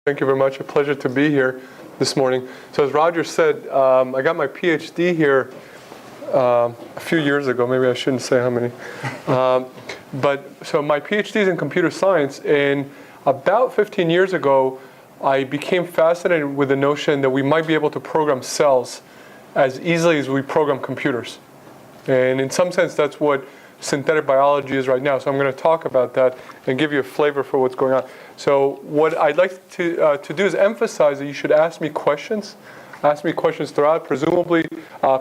Thank you very much. A pleasure to be here this morning. So as Roger said, I got my PhD here a few years ago. Maybe I shouldn't say how many. So my PhD is in computer science, and about 15 years ago, I became fascinated with the notion that we might be able to program cells as easily as we program computers. And in some sense, that's what synthetic biology is right now. So I'm going to talk about that and give you a flavor for what's going on. So what I'd like to do is emphasize that you should ask me questions. Ask me questions throughout. Presumably,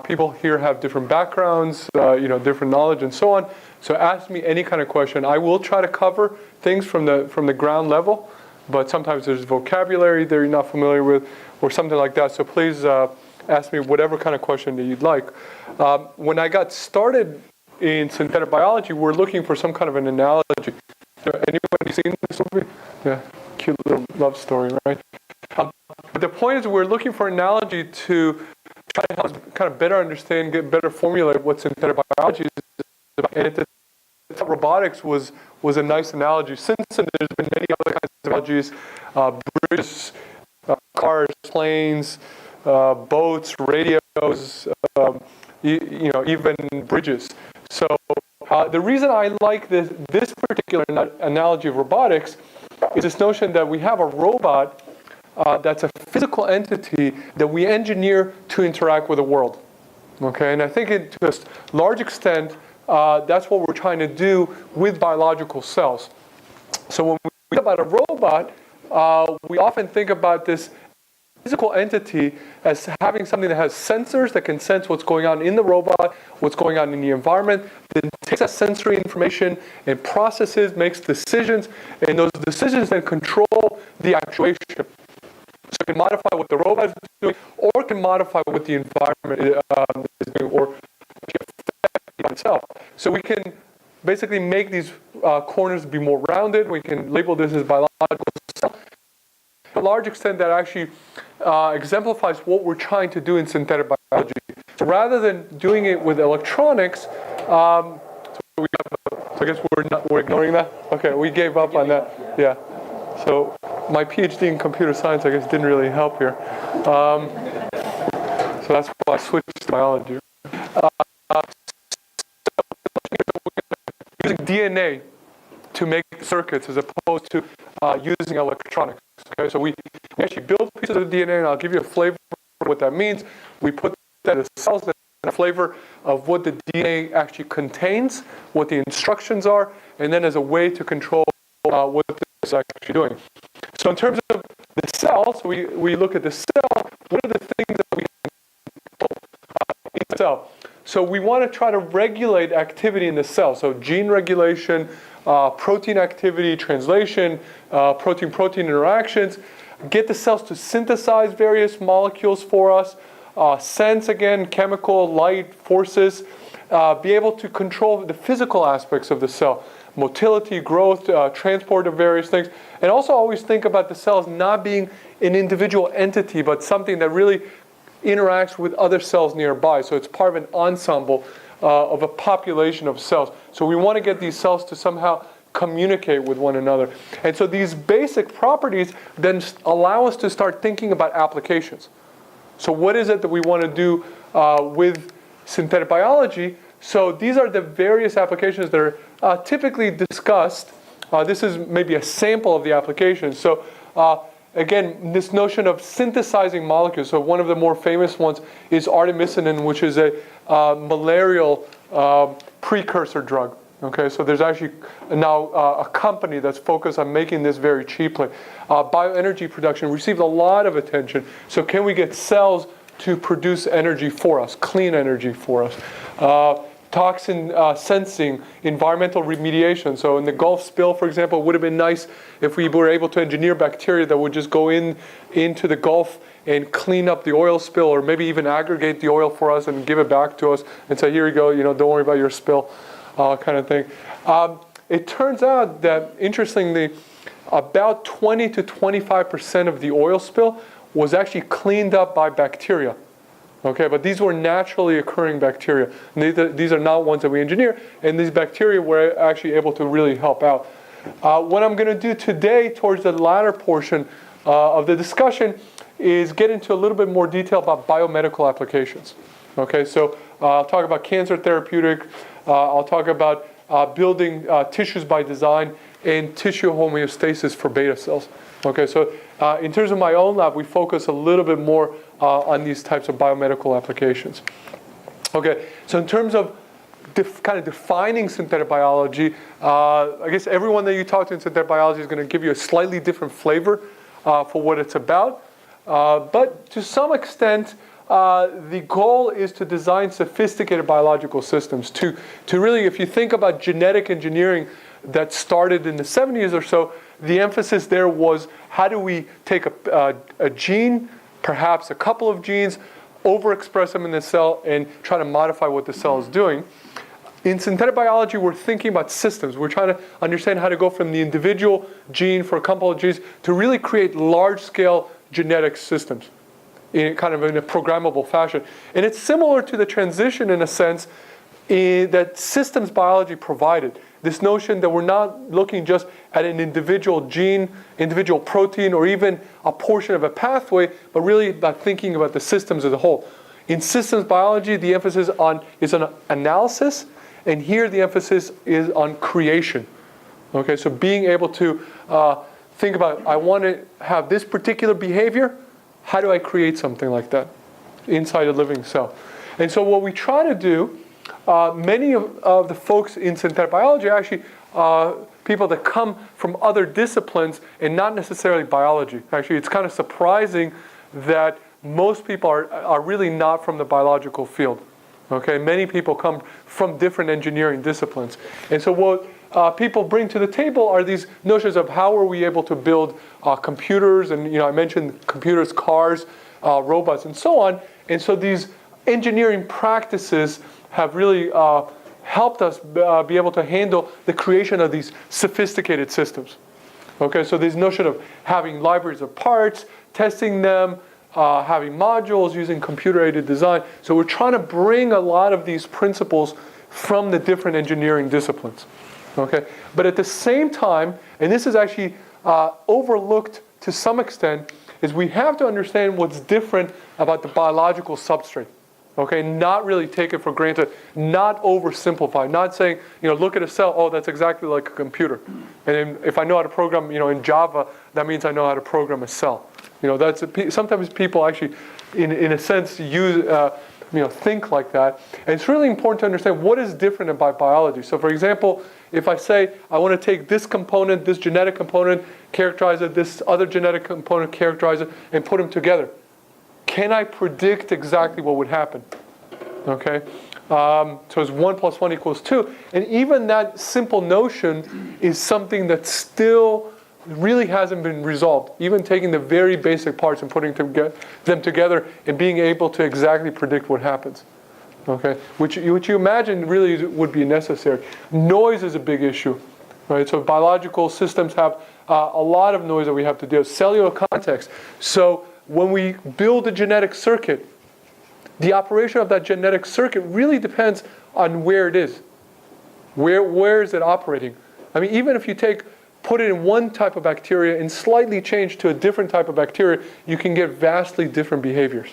people here have different backgrounds, different knowledge, and so on. So ask me any kind of question. I will try to cover things from the ground level, but sometimes there's vocabulary that you're not familiar with, or something like that. So please ask me whatever kind of question that you'd like. When I got started in synthetic biology, we're looking for some kind of an analogy. Anybody seen this movie? Yeah, cute little love story, right? But the point is, we're looking for an analogy to try to help us kind of better understand, better formulate what synthetic biology is about. And robotics was a nice analogy. Since then, there's been many other kinds of analogies: bridges, cars, planes, boats, radios, even bridges. So the reason I like this particular analogy of robotics is this notion that we have a robot that's a physical entity that we engineer to interact with the world. Okay, and I think to a large extent, that's what we're trying to do with biological cells. So when we think about a robot, we often think about this physical entity as having something that has sensors that can sense what's going on in the robot, what's going on in the environment, then takes that sensory information and processes, makes decisions, and those decisions then control the actuation. So it can modify what the robot is doing, or it can modify what the environment is doing, or affect itself. So we can basically make these corners be more rounded. We can label this as biological cell. To a large extent, that actually exemplifies what we're trying to do in synthetic biology. So rather than doing it with electronics, so I guess we're ignoring that. Okay, we gave up on that. Yeah. So my PhD in computer science, I guess, didn't really help here. So that's why I switched to biology. Using DNA to make circuits as opposed to using electronics. Okay, so we actually build pieces of DNA, and I'll give you a flavor of what that means. We put that in the cells, a flavor of what the DNA actually contains, what the instructions are, and then as a way to control what this is actually doing. So in terms of the cell, so we look at the cell. What are the things that we can control in the cell? So we want to try to regulate activity in the cell. So gene regulation, protein activity, translation, protein-protein interactions, get the cells to synthesize various molecules for us, sense, again, chemical, light, forces, be able to control the physical aspects of the cell, motility, growth, transport of various things, and also always think about the cells not being an individual entity, but something that really interacts with other cells nearby. So it's part of an ensemble of a population of cells. So we want to get these cells to somehow communicate with one another. And so these basic properties then allow us to start thinking about applications. So what is it that we want to do with synthetic biology? So these are the various applications that are typically discussed. This is maybe a sample of the applications. So again, this notion of synthesizing molecules. So one of the more famous ones is artemisinin, which is a malarial precursor drug. Okay, so there's actually now a company that's focused on making this very cheaply. Bioenergy production received a lot of attention. So can we get cells to produce energy for us, clean energy for us? Toxin sensing, environmental remediation. So in the Gulf spill, for example, it would have been nice if we were able to engineer bacteria that would just go into the Gulf and clean up the oil spill, or maybe even aggregate the oil for us and give it back to us and say, here you go, don't worry about your spill, kind of thing. It turns out that, interestingly, about 20 to 25% of the oil spill was actually cleaned up by bacteria. Okay, but these were naturally occurring bacteria. These are not ones that we engineer, and these bacteria were actually able to really help out. What I'm going to do today, towards the latter portion of the discussion is get into a little bit more detail about biomedical applications. Okay, so I'll talk about cancer therapeutic, I'll talk about building tissues by design, and tissue homeostasis for beta cells. Okay, so in terms of my own lab, we focus a little bit more on these types of biomedical applications. Okay, so in terms of kind of defining synthetic biology, I guess everyone that you talk to in synthetic biology is going to give you a slightly different flavor for what it's about. But to some extent, the goal is to design sophisticated biological systems. To really, if you think about genetic engineering that started in the 70s or so, the emphasis there was how do we take a gene, perhaps a couple of genes, overexpress them in the cell and try to modify what the cell is doing. In synthetic biology, we're thinking about systems. We're trying to understand how to go from the individual gene for a couple of genes to really create large-scale genetic systems in a programmable fashion. And it's similar to the transition in a sense that systems biology provided. This notion that we're not looking just at an individual gene, individual protein, or even a portion of a pathway, but really about thinking about the systems as a whole. In systems biology, the emphasis is on analysis, and here the emphasis is on creation. Okay, so being able to think about, I want to have this particular behavior, how do I create something like that inside a living cell? And so what we try to do, many of the folks in synthetic biology are actually people that come from other disciplines and not necessarily biology. Actually, it's kind of surprising that most people are really not from the biological field. Okay, many people come from different engineering disciplines. And so what people bring to the table are these notions of how are we able to build computers, and I mentioned computers, cars, robots, and so on. And so these engineering practices have really helped us be able to handle the creation of these sophisticated systems. Okay, so this notion of having libraries of parts, testing them, having modules, using computer-aided design. So we're trying to bring a lot of these principles from the different engineering disciplines. Okay, but at the same time, and this is actually overlooked to some extent, is we have to understand what's different about the biological substrate. Okay, not really take it for granted, not oversimplify, not saying, look at a cell, oh, that's exactly like a computer. And if I know how to program, in Java, that means I know how to program a cell. Sometimes people actually, in a sense, use, think like that. And it's really important to understand what is different about biology. So for example, if I say, I want to take this component, this genetic component, characterize it, this other genetic component, characterize it, and put them together. Can I predict exactly what would happen? Okay, so it's 1 + 1 = 2. And even that simple notion is something that still really hasn't been resolved. Even taking the very basic parts and putting them together and being able to exactly predict what happens. Okay, which you imagine really would be necessary. Noise is a big issue, right? So biological systems have a lot of noise that we have to deal with. Cellular context. So when we build a genetic circuit, the operation of that genetic circuit really depends on where it is. Where is it operating? I mean, even if you put it in one type of bacteria and slightly change to a different type of bacteria, you can get vastly different behaviors.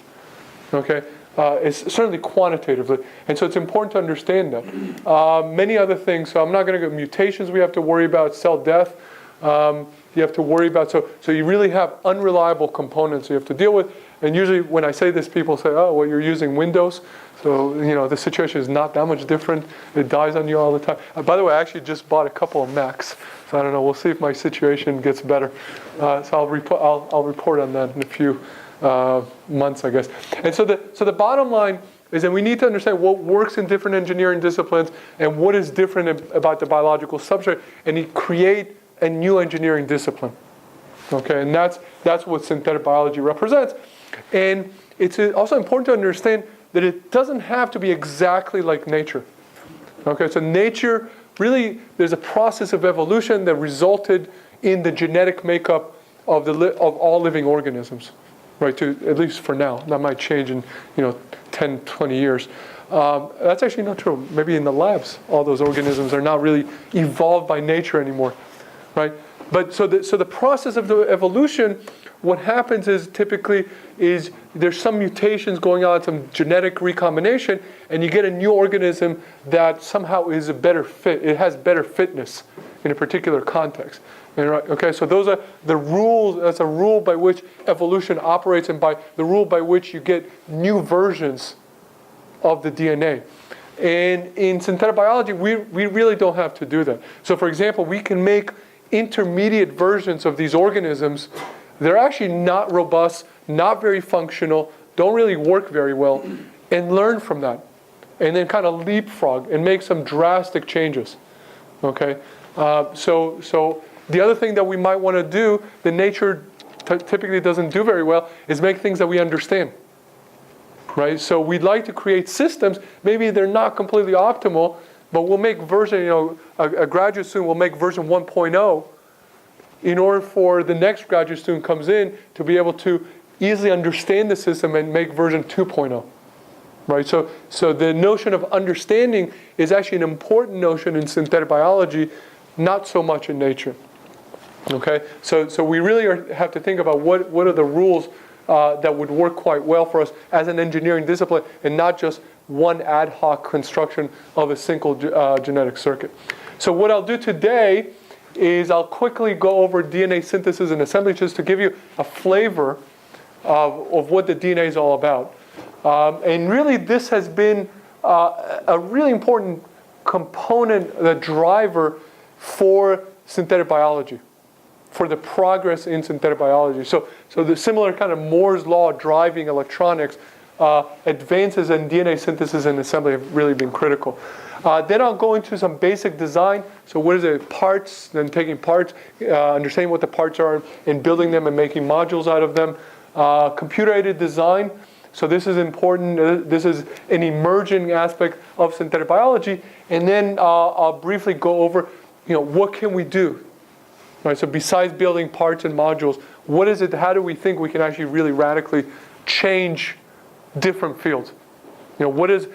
Okay? It's certainly quantitatively. And so it's important to understand that. Many other things, so I'm not going to go mutations we have to worry about, cell death. You have to worry about, so you really have unreliable components you have to deal with. And usually when I say this, people say, oh, well, you're using Windows. So, the situation is not that much different. It dies on you all the time. By the way, I actually just bought a couple of Macs. So I don't know, we'll see if my situation gets better. So I'll report on that in a few months, I guess. And so the bottom line is that we need to understand what works in different engineering disciplines and what is different about the biological substrate, and create a new engineering discipline. Okay, and that's what synthetic biology represents. And it's also important to understand that it doesn't have to be exactly like nature. Okay, so nature, really, there's a process of evolution that resulted in the genetic makeup of all living organisms, right? At least for now. That might change in 10, 20 years. That's actually not true. Maybe in the labs, all those organisms are not really evolved by nature anymore, right? But so the process of the evolution what happens is typically is there's some mutations going on, some genetic recombination, and you get a new organism that somehow is a better fit. It has better fitness in a particular context. Okay, so those are the rules. That's a rule by which evolution operates, and by the rule by which you get new versions of the DNA. And in synthetic biology, we really don't have to do that. So for example, we can make intermediate versions of these organisms. They're actually not robust, not very functional, don't really work very well, and learn from that. And then kind of leapfrog and make some drastic changes. Okay? So the other thing that we might want to do, that nature typically doesn't do very well, is make things that we understand. Right? So we'd like to create systems. Maybe they're not completely optimal, but we'll make version, a graduate student will make version 1.0 in order for the next graduate student comes in to be able to easily understand the system and make version 2.0. Right? So the notion of understanding is actually an important notion in synthetic biology, not so much in nature. Okay? So we really have to think about what are the rules that would work quite well for us as an engineering discipline, and not just one ad hoc construction of a single genetic circuit. So what I'll do today is I'll quickly go over DNA synthesis and assembly just to give you a flavor of what the DNA is all about. And really this has been a really important component, the driver for synthetic biology, for the progress in synthetic biology. So the similar kind of Moore's law driving electronics, advances in DNA synthesis and assembly have really been critical. Then I'll go into some basic design. So what is it? Parts, then taking parts, understanding what the parts are and building them and making modules out of them. Computer-aided design. So this is important. This is an emerging aspect of synthetic biology. And then I'll briefly go over, what can we do? Right, so besides building parts and modules, what is it? How do we think we can actually really radically change different fields? What is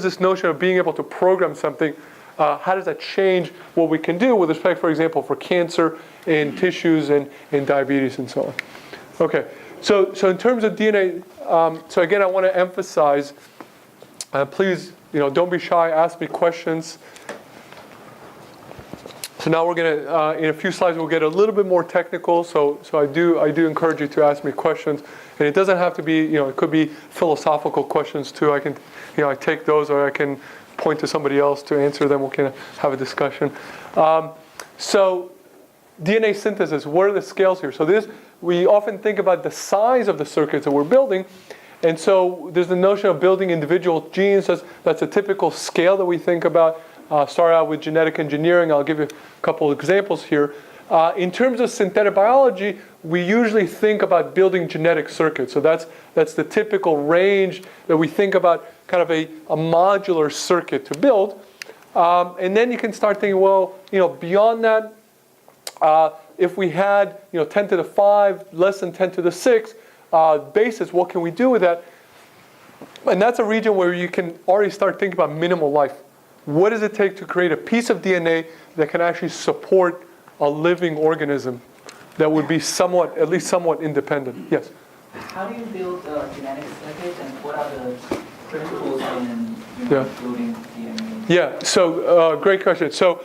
this notion of being able to program something? How does that change what we can do with respect, for example, for cancer and tissues and diabetes and so on? Okay, so in terms of DNA, so again, I want to emphasize, please, don't be shy, ask me questions. So now we're going to, in a few slides, we'll get a little bit more technical. So I do encourage you to ask me questions, and it doesn't have to be, it could be philosophical questions too. I can, I take those, or I can point to somebody else to answer them. We can have a discussion. So DNA synthesis, what are the scales here? So we often think about the size of the circuits that we're building, and so there's the notion of building individual genes. That's a typical scale that we think about. Start out with genetic engineering. I'll give you a couple of examples here. In terms of synthetic biology, we usually think about building genetic circuits. So that's the typical range that we think about, kind of a modular circuit to build. And then you can start thinking, well, beyond that, if we had 10 to the 5, less than 10 to the 6 basis, what can we do with that? And that's a region where you can already start thinking about minimal life. What does it take to create a piece of DNA that can actually support a living organism that would be at least somewhat independent? Yes? How do you build genetic circuits, and what are the principles in building DNA? Yeah, so great question. So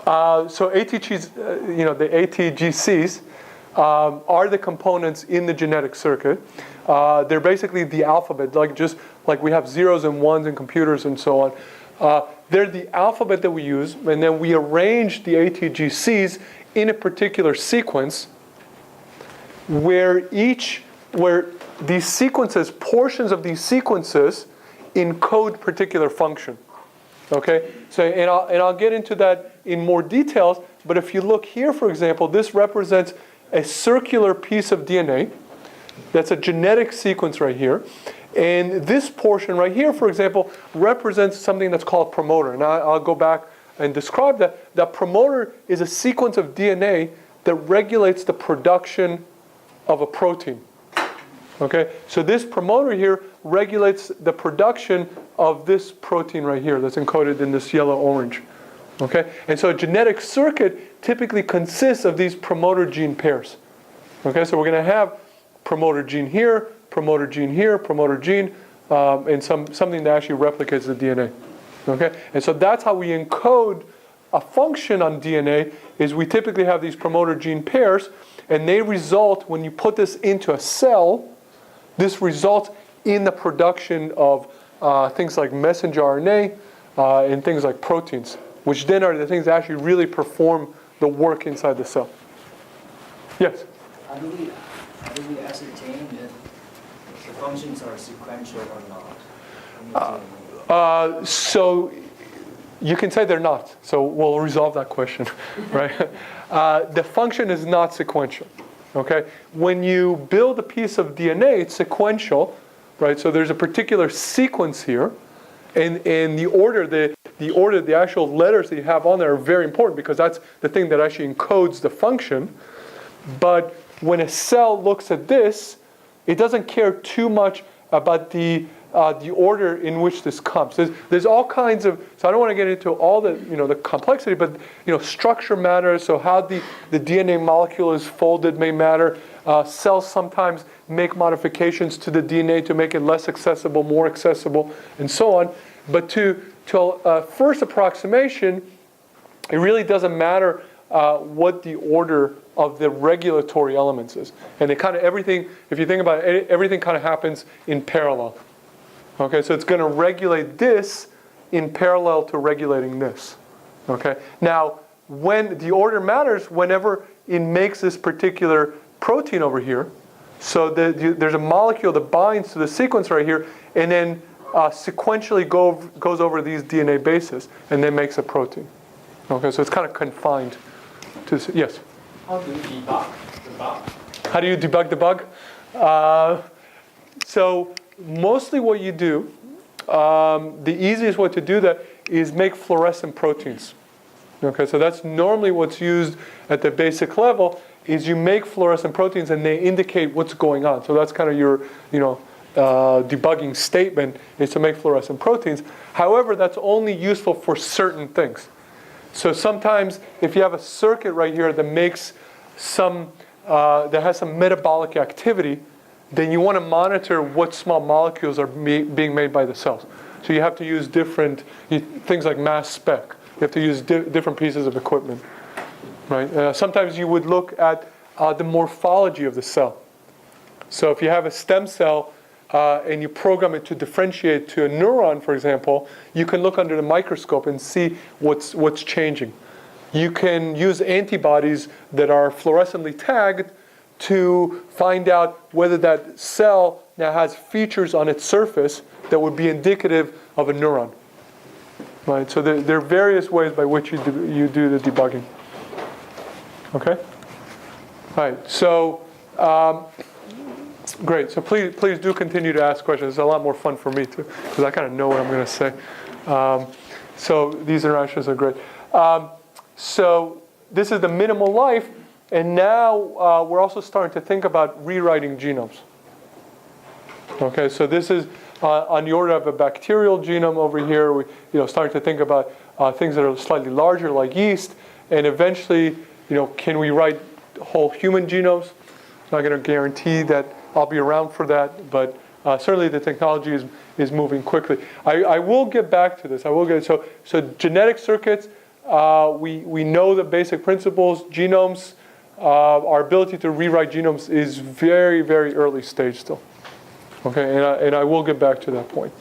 ATGs, the ATGCs are the components in the genetic circuit. They're basically the alphabet, just like we have zeros and ones in computers and so on. They're the alphabet that we use, and then we arrange the ATGCs in a particular sequence where these sequences, portions of these sequences, encode particular function. Okay, so and I'll get into that in more details. But if you look here, for example, this represents a circular piece of DNA. That's a genetic sequence right here. And this portion right here, for example, represents something that's called a promoter. And I'll go back and describe that. That promoter is a sequence of DNA that regulates the production of a protein. Okay, so this promoter here regulates the production of this protein right here that's encoded in this yellow-orange. Okay, and so a genetic circuit typically consists of these promoter gene pairs. Okay, so we're going to have promoter gene here, promoter gene here, promoter gene, and something that actually replicates the DNA. Okay, and so that's how we encode a function on DNA. Is we typically have these promoter gene pairs, and they result when you put this into a cell. This results in the production of things like messenger RNA and things like proteins, which then are the things that actually really perform the work inside the cell. Yes? How do we ascertain that the functions are sequential or not? So you can say they're not. So we'll resolve that question, right? The function is not sequential. Okay? When you build a piece of DNA, it's sequential, right? So there's a particular sequence here, and the order, the actual letters that you have on there are very important because that's the thing that actually encodes the function. But when a cell looks at this, it doesn't care too much about the order in which this comes. There's all kinds of, so I don't want to get into all the the complexity, but structure matters. So how the DNA molecule is folded may matter. Cells sometimes make modifications to the DNA to make it less accessible, more accessible, and so on. But to a first approximation, it really doesn't matter what the order of the regulatory elements is. And it kind of everything, if you think about it, everything kind of happens in parallel. Okay, so it's going to regulate this in parallel to regulating this. Okay, now when the order matters, whenever it makes this particular protein over here, so there's a molecule that binds to the sequence right here, and then sequentially goes over these DNA bases, and then makes a protein. Okay, so it's kind of confined to yes. How do you debug the bug? How do you debug the bug? So mostly what you do, the easiest way to do that is make fluorescent proteins. Okay, so that's normally what's used at the basic level, is you make fluorescent proteins and they indicate what's going on. So that's kind of your, debugging statement, is to make fluorescent proteins. However, that's only useful for certain things. So sometimes if you have a circuit right here that makes that has some metabolic activity, then you want to monitor what small molecules are being made by the cells. So you have to use different things like mass spec. You have to use different pieces of equipment, right? Sometimes you would look at the morphology of the cell. So if you have a stem cell and you program it to differentiate to a neuron, for example, you can look under the microscope and see what's changing. You can use antibodies that are fluorescently tagged to find out whether that cell now has features on its surface that would be indicative of a neuron. Right? So there are various ways by which you do the debugging. Okay? All right. So, great. So please do continue to ask questions. It's a lot more fun for me too, because I kind of know what I'm going to say. So these interactions are great. So this is the minimal life. And now we're also starting to think about rewriting genomes. Okay, so this is on the order of a bacterial genome over here. We, starting to think about things that are slightly larger, like yeast, and eventually, can we write whole human genomes? I'm not going to guarantee that I'll be around for that, but certainly the technology is moving quickly. I will get back to this. So genetic circuits. We know the basic principles. Genomes. Our ability to rewrite genomes is very, very early stage still. Okay, and I will get back to that point.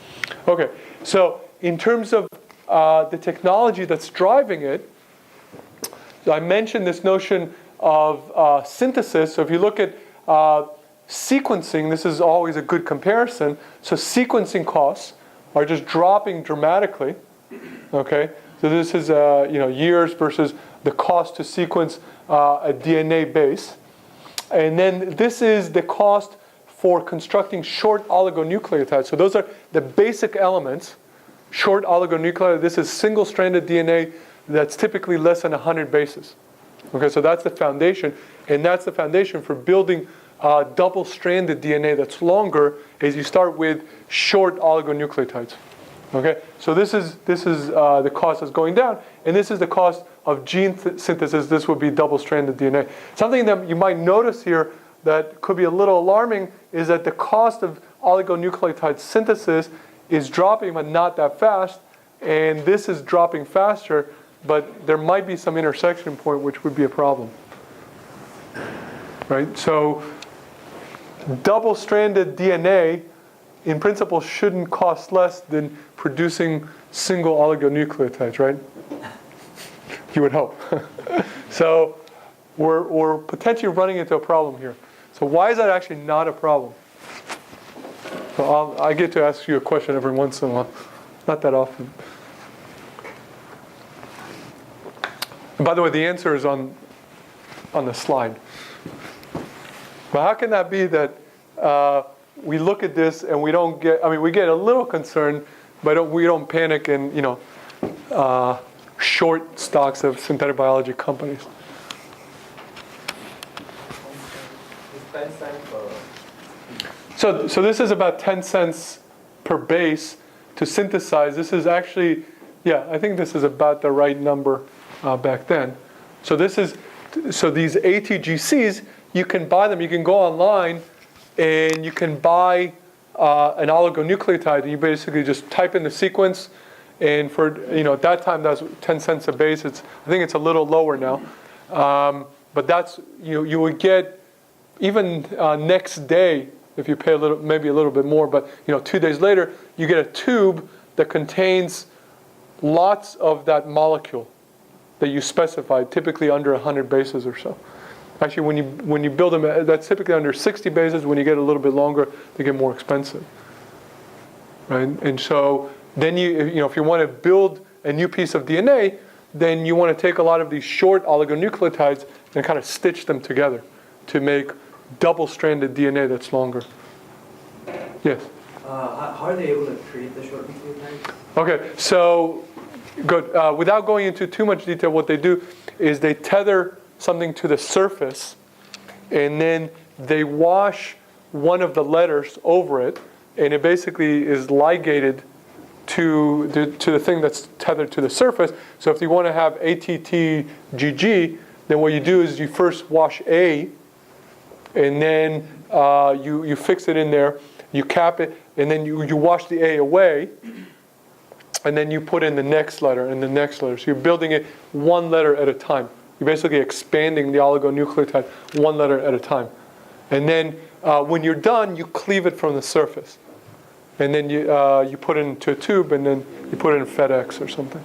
Okay, so in terms of the technology that's driving it, I mentioned this notion of synthesis. So if you look at sequencing, this is always a good comparison. So sequencing costs are just dropping dramatically. Okay, so this is years versus the cost to sequence a DNA base. And then this is the cost for constructing short oligonucleotides. So those are the basic elements. Short oligonucleotide, this is single-stranded DNA that's typically less than 100 bases. Okay, so that's the foundation. And that's the foundation for building double-stranded DNA that's longer, as you start with short oligonucleotides. Okay, so this is the cost that's going down, and this is the cost of gene synthesis. This would be double-stranded DNA. Something that you might notice here that could be a little alarming is that the cost of oligonucleotide synthesis is dropping, but not that fast. And this is dropping faster, but there might be some intersection point which would be a problem. Right? So double-stranded DNA, in principle, shouldn't cost less than producing single oligonucleotides, right? You would hope. So we're potentially running into a problem here. So why is that actually not a problem? So I get to ask you a question every once in a while. Not that often. And by the way, the answer is on the slide. But how can that be that we look at this and we don't get, we get a little concerned, but we don't panic and, short stocks of synthetic biology companies? So this is about 10 cents per base to synthesize. This is actually, I think this is about the right number back then. So these ATGCs, you can buy them. You can go online and you can buy an oligonucleotide. And you basically just type in the sequence. And for, at that time, that was 10 cents a base. I think it's a little lower now. But that's, you would get, even next day, if you pay maybe a little bit more, but 2 days later, you get a tube that contains lots of that molecule that you specified, typically under 100 bases or so. Actually, when you build them, that's typically under 60 bases. When you get a little bit longer, they get more expensive, right? And so then if you want to build a new piece of DNA, then you want to take a lot of these short oligonucleotides and kind of stitch them together to make double-stranded DNA that's longer. Yes? How are they able to create the short nucleotides? Okay, so good. Without going into too much detail, what they do is they tether something to the surface, and then they wash one of the letters over it, and it basically is ligated to the thing that's tethered to the surface. So if you want to have ATTGG, then what you do is you first wash A, and then you fix it in there, you cap it, and then you wash the A away, and then you put in the next letter and the next letter. So you're building it one letter at a time. You're basically expanding the oligonucleotide one letter at a time. And then when you're done, you cleave it from the surface. And then you put it into a tube, and then you put it in FedEx or something.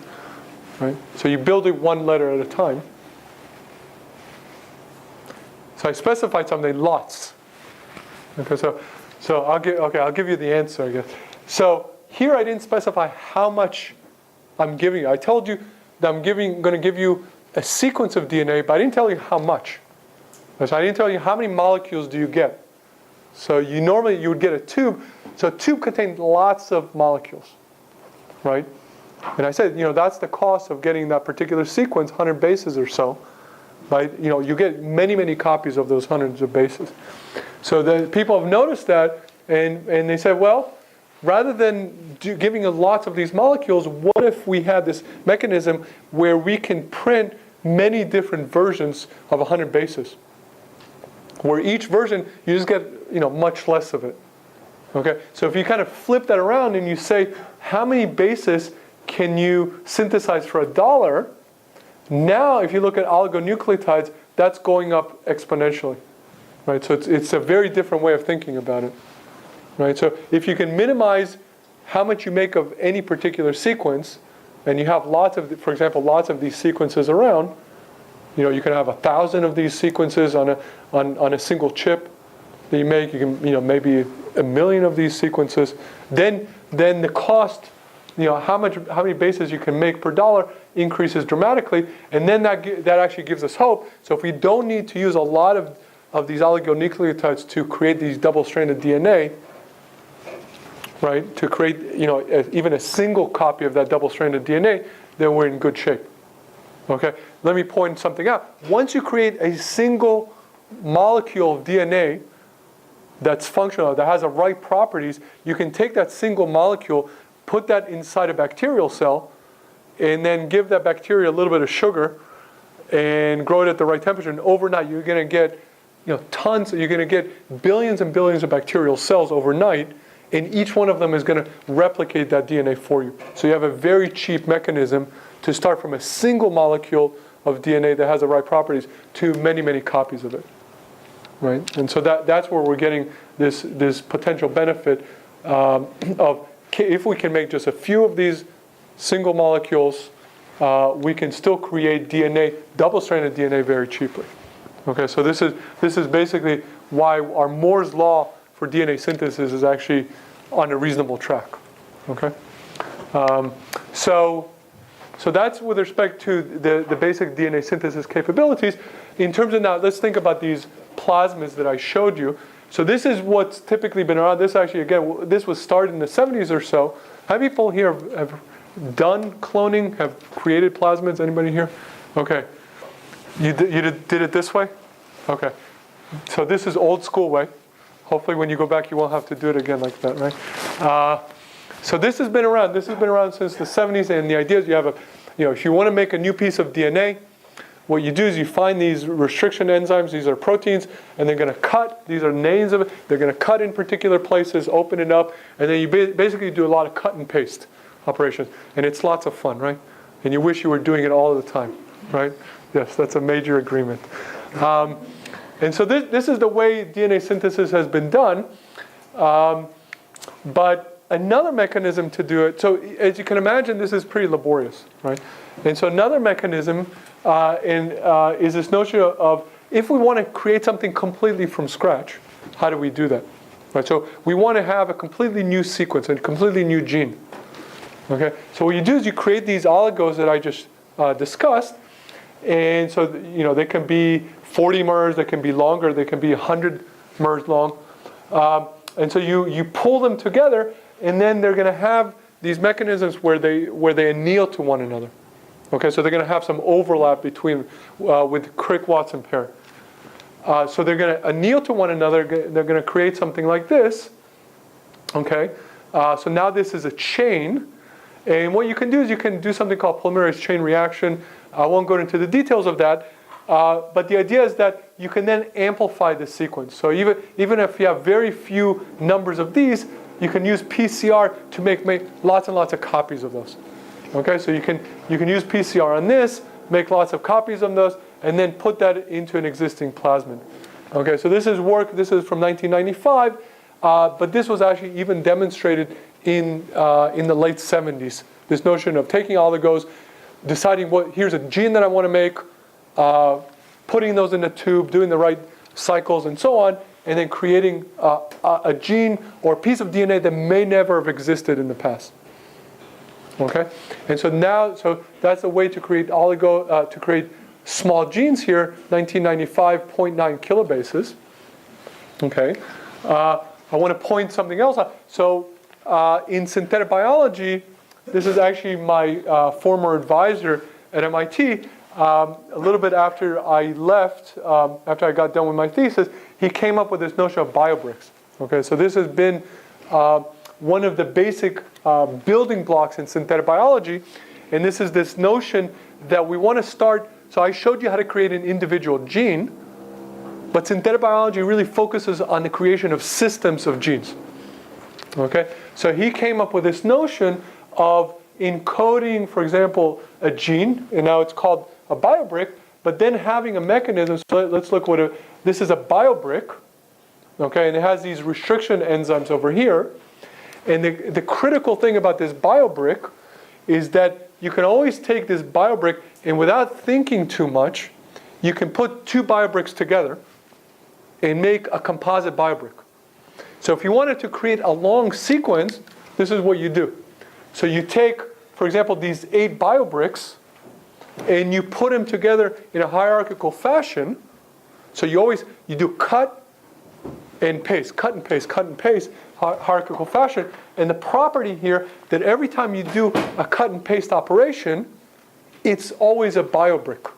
Right? So you build it one letter at a time. So I specified something, lots. Okay, so I'll give you the answer, I guess. So here I didn't specify how much I'm giving you. I told you that I'm going to give you a sequence of DNA, but I didn't tell you how much. So I didn't tell you how many molecules do you get. So you would get a tube. So a tube contains lots of molecules, right? And I said, that's the cost of getting that particular sequence, 100 bases or so. Right? You get many, many copies of those hundreds of bases. So the people have noticed that, and they said, well, rather than giving us lots of these molecules, what if we had this mechanism where we can print many different versions of 100 bases? Where each version, you just get much less of it. Okay? So if you kind of flip that around and you say, how many bases can you synthesize for $1? Now, if you look at oligonucleotides, that's going up exponentially, right? So it's a very different way of thinking about it, right? So if you can minimize how much you make of any particular sequence, and you have for example, lots of these sequences around, you can have 1,000 of these sequences on a single chip that you make. You can, maybe 1 million of these sequences. Then the cost, how many bases you can make per $1 increases dramatically, and then that actually gives us hope. So if we don't need to use a lot of these oligonucleotides to create these double-stranded DNA, right, to create even a single copy of that double-stranded DNA, then we're in good shape. Okay, let me point something out. Once you create a single molecule of DNA that's functional, that has the right properties, you can take that single molecule, put that inside a bacterial cell, and then give that bacteria a little bit of sugar and grow it at the right temperature. And overnight, you're going to get tons. You're going to get billions and billions of bacterial cells overnight, and each one of them is going to replicate that DNA for you. So you have a very cheap mechanism to start from a single molecule of DNA that has the right properties to many, many copies of it, right? And so that's where we're getting this potential benefit of if we can make just a few of these single molecules, we can still create DNA, double-stranded DNA, very cheaply. Okay, so this is basically why our Moore's law for DNA synthesis is actually on a reasonable track. Okay, so that's with respect to the basic DNA synthesis capabilities. In terms of now, let's think about these plasmids that I showed you. So this is what's typically been around. This actually, again, this was started in the 70s or so. How many people here have done cloning, have created plasmids? Anybody here? Okay. You did it this way? Okay. So this is old school way. Hopefully when you go back you won't have to do it again like that, right? So this has been around. This has been around since the 70s, and the idea is you have if you want to make a new piece of DNA, what you do is you find these restriction enzymes, these are proteins, and they're going to cut, these are names of it, they're going to cut in particular places, open it up, and then you basically do a lot of cut and paste operations. And it's lots of fun, right? And you wish you were doing it all the time, right? Yes, that's a major agreement. And so this is the way DNA synthesis has been done. But another mechanism to do it, so as you can imagine, this is pretty laborious, right? And so another mechanism is this notion of if we want to create something completely from scratch, how do we do that? Right, so we want to have a completely new sequence, a completely new gene. Okay, so what you do is you create these oligos that I just discussed, and so they can be 40 mers, they can be longer, they can be 100 mers long, and so you pull them together, and then they're going to have these mechanisms where they anneal to one another. Okay, so they're going to have some overlap between with Crick-Watson pair. So they're going to anneal to one another. They're going to create something like this. Okay, so now this is a chain, and what you can do is you can do something called polymerase chain reaction. I won't go into the details of that, but the idea is that you can then amplify the sequence. So even if you have very few numbers of these, you can use PCR to make lots and lots of copies of those. Okay, so you can use PCR on this, make lots of copies of those, and then put that into an existing plasmid. Okay, so this is from 1995, but this was actually even demonstrated in the late 70s. This notion of taking oligos, deciding here's a gene that I want to make, putting those in a tube, doing the right cycles and so on, and then creating a gene or a piece of DNA that may never have existed in the past. Okay, and so that's a way to create to create small genes here. 1995, 0.9 kilobases. Okay, I want to point something else out. So in synthetic biology, this is actually my former advisor at MIT. A little bit after I left, after I got done with my thesis, he came up with this notion of Biobricks. Okay, so this has been one of the basic building blocks in synthetic biology, and this is this notion that we want to start. So I showed you how to create an individual gene, but synthetic biology really focuses on the creation of systems of genes. Okay, so he came up with this notion of encoding, for example, a gene, and now it's called a biobrick, but then having a mechanism. So let's look this is a biobrick, okay, and it has these restriction enzymes over here. And the critical thing about this biobrick is that you can always take this biobrick, and without thinking too much, you can put two biobricks together and make a composite biobrick. So if you wanted to create a long sequence, this is what you do. So you take, for example, these 8 biobricks, and you put them together in a hierarchical fashion. So you do cut and paste, cut and paste, cut and paste, hierarchical fashion. And the property here, that every time you do a cut and paste operation, it's always a biobrick.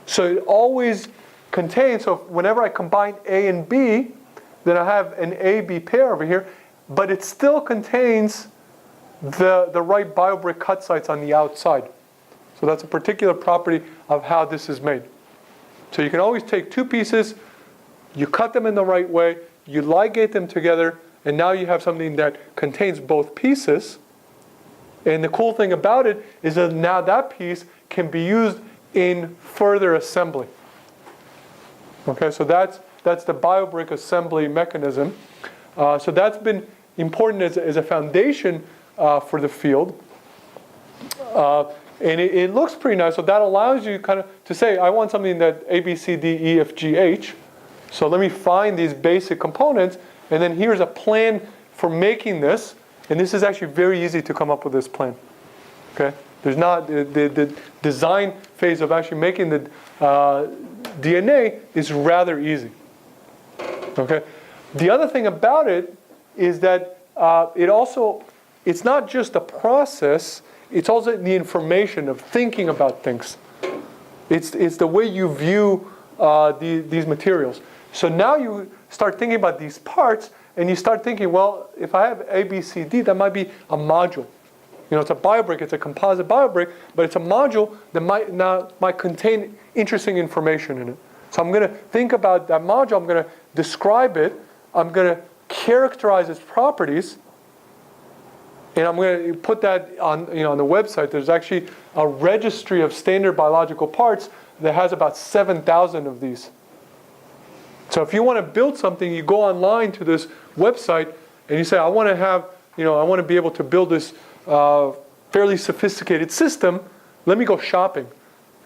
So it always contains, so whenever I combine A and B, then I have an A-B pair over here, but it still contains the right biobrick cut sites on the outside. So that's a particular property of how this is made. So you can always take 2 pieces, you cut them in the right way, you ligate them together, and now you have something that contains both pieces. And the cool thing about it is that now that piece can be used in further assembly. Okay, so that's the Biobrick assembly mechanism. So that's been important as a foundation for the field. And it looks pretty nice. So that allows you kind of to say, I want something that A, B, C, D, E, F, G, H. So let me find these basic components, and then here's a plan for making this. And this is actually very easy to come up with this plan. Okay, there's not the design phase of actually making the DNA is rather easy. Okay, the other thing about it is that it's not just a process. It's also the information of thinking about things. It's the way you view these materials. So now you start thinking about these parts, and you start thinking, well, if I have A, B, C, D, that might be a module. It's a biobrick, it's a composite biobrick, but it's a module that might contain interesting information in it. So I'm going to think about that module, I'm going to describe it, I'm going to characterize its properties, and I'm going to put that on the website. There's actually a registry of standard biological parts that has about 7,000 of these. So if you want to build something, you go online to this website and you say, I want to be able to build this fairly sophisticated system. Let me go shopping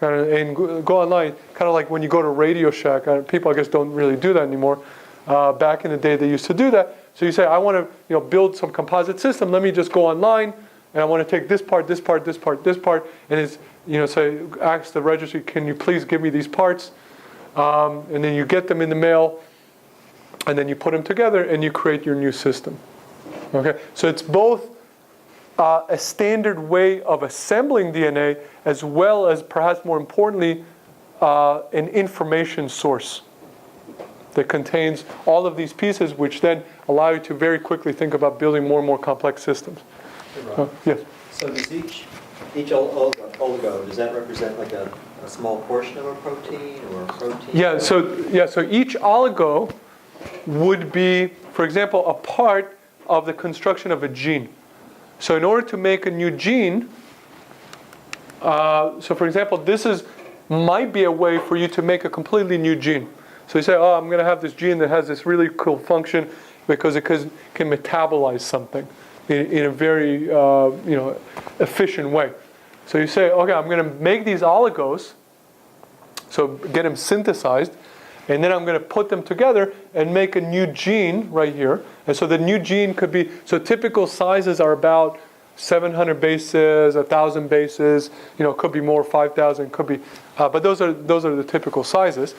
and go online. Kind of like when you go to Radio Shack. People, I guess, don't really do that anymore. Back in the day, they used to do that. So you say, I want to build some composite system. Let me just go online, and I want to take this part, this part, this part, this part, and it's say, ask the registry, can you please give me these parts? And then you get them in the mail, and then you put them together, and you create your new system. Okay, so it's both a standard way of assembling DNA, as well as, perhaps more importantly, an information source that contains all of these pieces, which then allow you to very quickly think about building more and more complex systems. Right. Yes? So does each oligo, does that represent like a small portion of a protein or a protein? Yeah, so each oligo would be, for example, a part of the construction of a gene. So in order to make a new gene, so for example, might be a way for you to make a completely new gene. So you say, oh, I'm going to have this gene that has this really cool function because it can metabolize something in a very efficient way. So you say, okay, I'm going to make these oligos, so get them synthesized, and then I'm going to put them together and make a new gene right here. And so the new gene could be, so typical sizes are about 700 bases, 1,000 bases, could be more, 5,000, could be, but those are the typical sizes.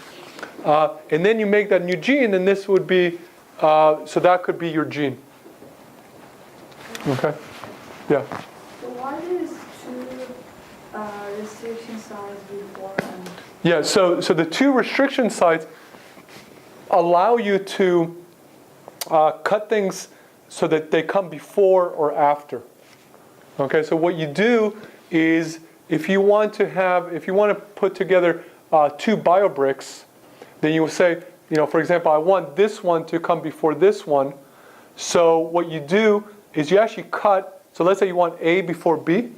And then you make that new gene, and this would be, so that could be your gene. Okay? Yeah. So why is two restriction sites before and... Yeah, so the two restriction sites allow you to cut things so that they come before or after. Okay, so what you do is if you want to put together two biobricks, then you will say, for example, I want this one to come before this one. So what you do is you actually cut, so let's say you want A before B,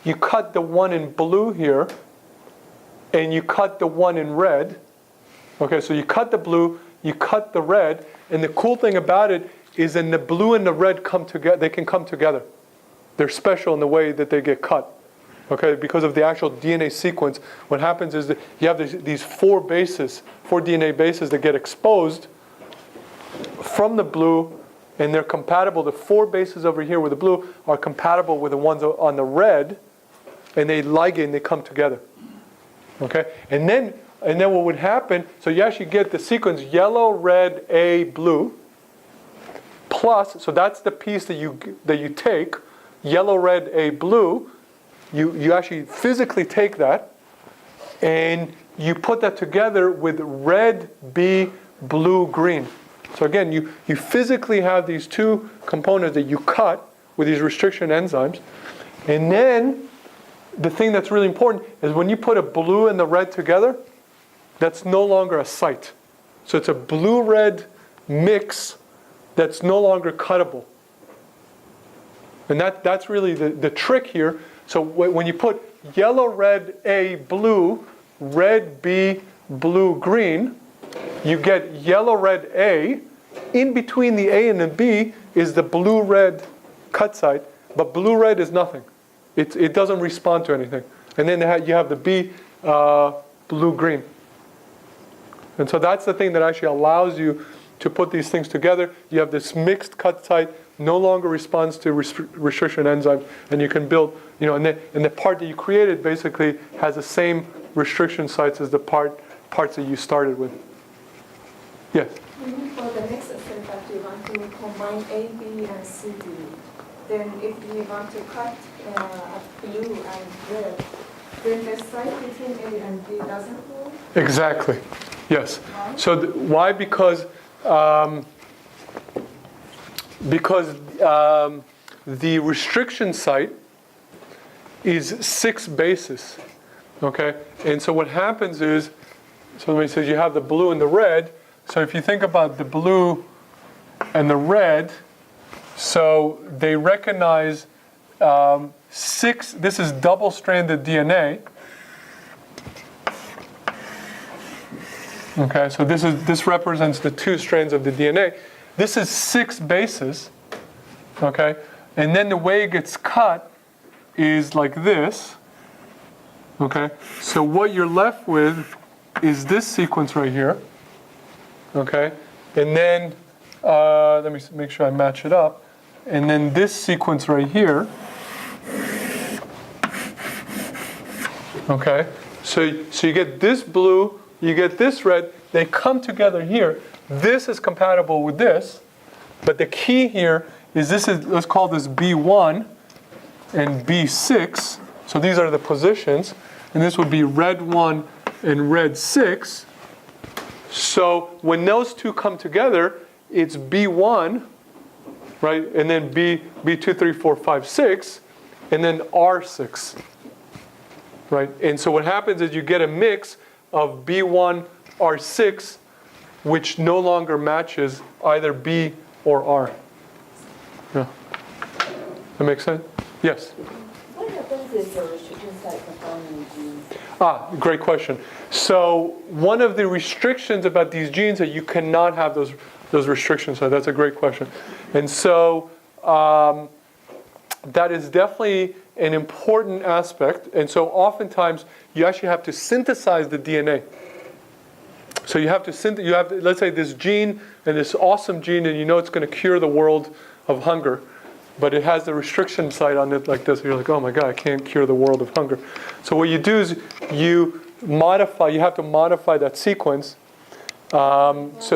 you cut the one in blue here, and you cut the one in red. Okay, so you cut the blue, you cut the red, and the cool thing about it is then the blue and the red come together, they can come together. They're special in the way that they get cut. Okay, because of the actual DNA sequence, what happens is that you have these four DNA bases that get exposed from the blue, and they're compatible. The four bases over here with the blue are compatible with the ones on the red, and they ligate and they come together. Okay, and then what would happen? So you actually get the sequence yellow, red, A, blue. Plus, so that's the piece that you take, yellow, red, A, blue. You actually physically take that, and you put that together with red, B, blue, green. So again, you physically have these two components that you cut with these restriction enzymes. And then the thing that's really important is when you put a blue and the red together, that's no longer a site. So it's a blue-red mix that's no longer cuttable. And that's really the trick here. So when you put yellow, red, A, blue, red, B, blue, green, you get yellow, red, A. In between the A and the B is the blue-red cut site, but blue-red is nothing. It doesn't respond to anything. And then you have the B, blue-green. And so that's the thing that actually allows you to put these things together. You have this mixed cut site, no longer responds to restriction enzymes, and you can build, and the part that you created basically has the same restriction sites as the parts that you started with. Yes? For the next step that you want to combine A, B, and C, D, then if we want to cut blue and red, then the site between A and B doesn't move? Exactly. Yes. Why? So why? Because the restriction site is 6 bases. Okay? And so what happens is, so let me say you have the blue and the red. So if you think about the blue and the red, so they recognize 6, this is double-stranded DNA. Okay, so this represents the 2 strands of the DNA. This is 6 bases, okay? And then the way it gets cut is like this, okay? So what you're left with is this sequence right here, okay? And then, let me make sure I match it up. And then this sequence right here, okay? So you get this blue, you get this red, they come together here. This is compatible with this, but the key here is let's call this B1 and B6. So these are the positions, and this would be red 1 and red 6. So when those two come together, it's B1, right? And then B2, 3, 4, 5, 6, and then R6, right? And so what happens is you get a mix of B1, R6, which no longer matches either B or R. Yeah. That makes sense? Yes? What happens if the restriction site found in genes? Great question. So one of the restrictions about these genes is that you cannot have those restrictions. So that's a great question. And so that is definitely an important aspect. And so oftentimes you actually have to synthesize the DNA. So you have to let's say this gene and this awesome gene, and it's going to cure the world of hunger, but it has the restriction site on it like this. And you're like, oh my God, I can't cure the world of hunger. So what you do is you have to modify that sequence. So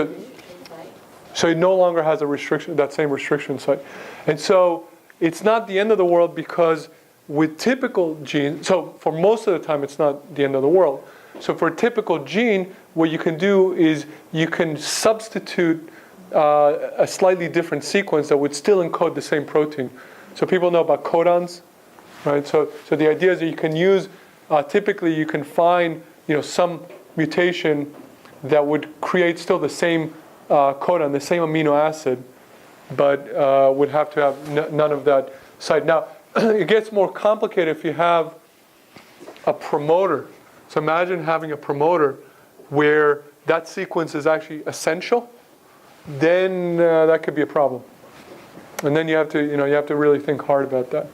it no longer has that same restriction site. And so it's not the end of the world, because with typical genes, so for most of the time it's not the end of the world. So for a typical gene, what you can do is you can substitute a slightly different sequence that would still encode the same protein. So people know about codons, right? So the idea is that you can use, typically you can find some mutation that would create still the same codon, the same amino acid, but would have to have none of that site. Now, it gets more complicated if you have a promoter. So imagine having a promoter where that sequence is actually essential. Then that could be a problem. And then you have to really think hard about that.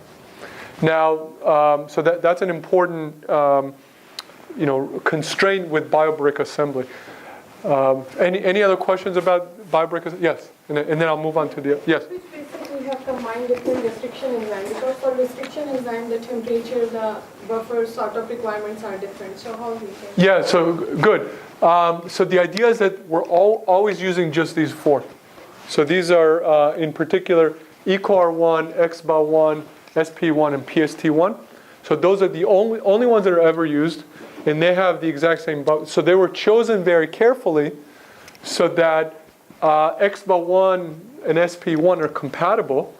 Now, so that's an important constraint with Biobrick assembly. Any other questions about Biobrick? Yes, and then I'll move on to the yes. Which basically have combined different restriction enzyme, because for restriction enzyme the temperature, the buffer sort of requirements are different. So how do you think? Yeah, so good. So the idea is that we're always using just these 4. So these are in particular EcoR1, XBA1, SP1, and PST1. So those are the only ones that are ever used, and they have the exact same buffer. So they were chosen very carefully so that XBA1 and SP1 are compatible.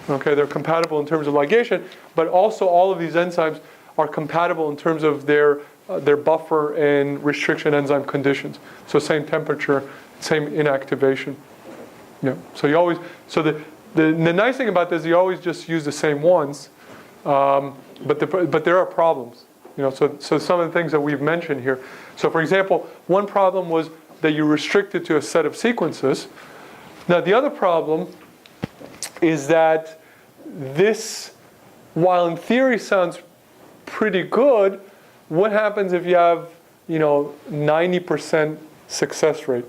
Okay, they're compatible in terms of ligation, but also all of these enzymes are compatible in terms of their their buffer and restriction enzyme conditions. So same temperature, same inactivation. Yeah. So you always, so the nice thing about this is you always just use the same ones, but there are problems. So some of the things that we've mentioned here. So for example, one problem was that you restricted to a set of sequences. Now the other problem is that this, while in theory sounds pretty good, what happens if you have 90% success rate?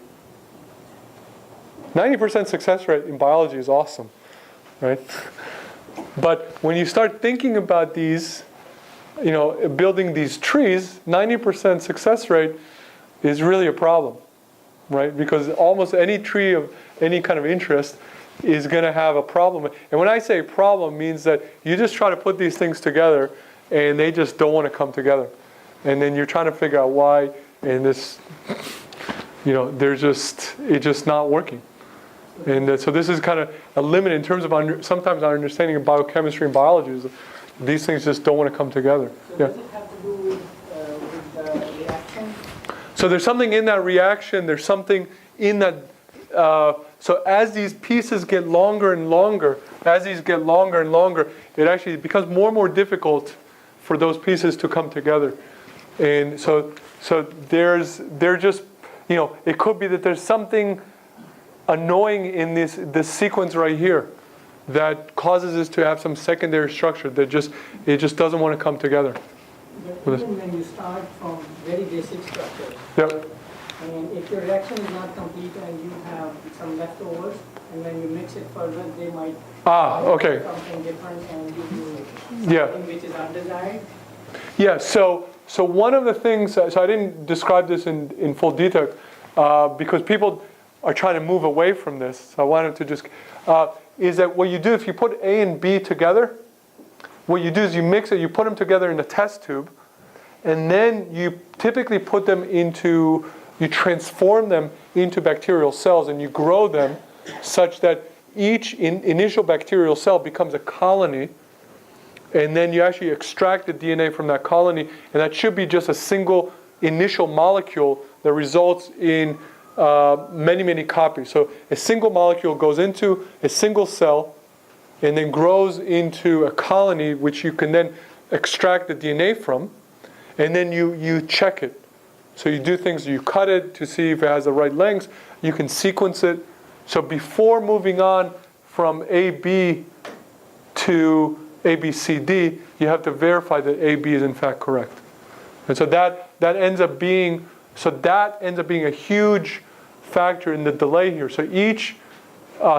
90% success rate in biology is awesome, right? But when you start thinking about these, building these trees, 90% success rate is really a problem, right? Because almost any tree of any kind of interest is going to have a problem. And when I say problem, it means that you just try to put these things together and they just don't want to come together. And then you're trying to figure out why, and this, it's just not working. And so this is kind of a limit in terms of sometimes our understanding of biochemistry and biology is that these things just don't want to come together. So does it have to do with the reaction? So there's something in that reaction, there's something in that, so as these pieces get longer and longer, it actually becomes more and more difficult for those pieces to come together. And so they're just, it could be that there's something annoying in this sequence right here that causes this to have some secondary structure that it just doesn't want to come together. But even when you start from very basic structures, Yep. and if your reaction is not complete and you have some leftovers, and when you mix it further, they might Okay. something different and give you Yeah. something which is undesired. Yeah, so one of the things, so I didn't describe this in full detail because people are trying to move away from this. So I wanted to just, is that what you do if you put A and B together, what you do is you mix it, you put them together in a test tube, and then you typically put them into, you transform them into bacterial cells and you grow them such that each initial bacterial cell becomes a colony, and then you actually extract the DNA from that colony, and that should be just a single initial molecule that results in many, many copies. So a single molecule goes into a single cell and then grows into a colony which you can then extract the DNA from, and then you check it. So you do things, you cut it to see if it has the right length, you can sequence it. So before moving on from AB to ABCD, you have to verify that AB is in fact correct. And so that ends up being a huge factor in the delay here. So each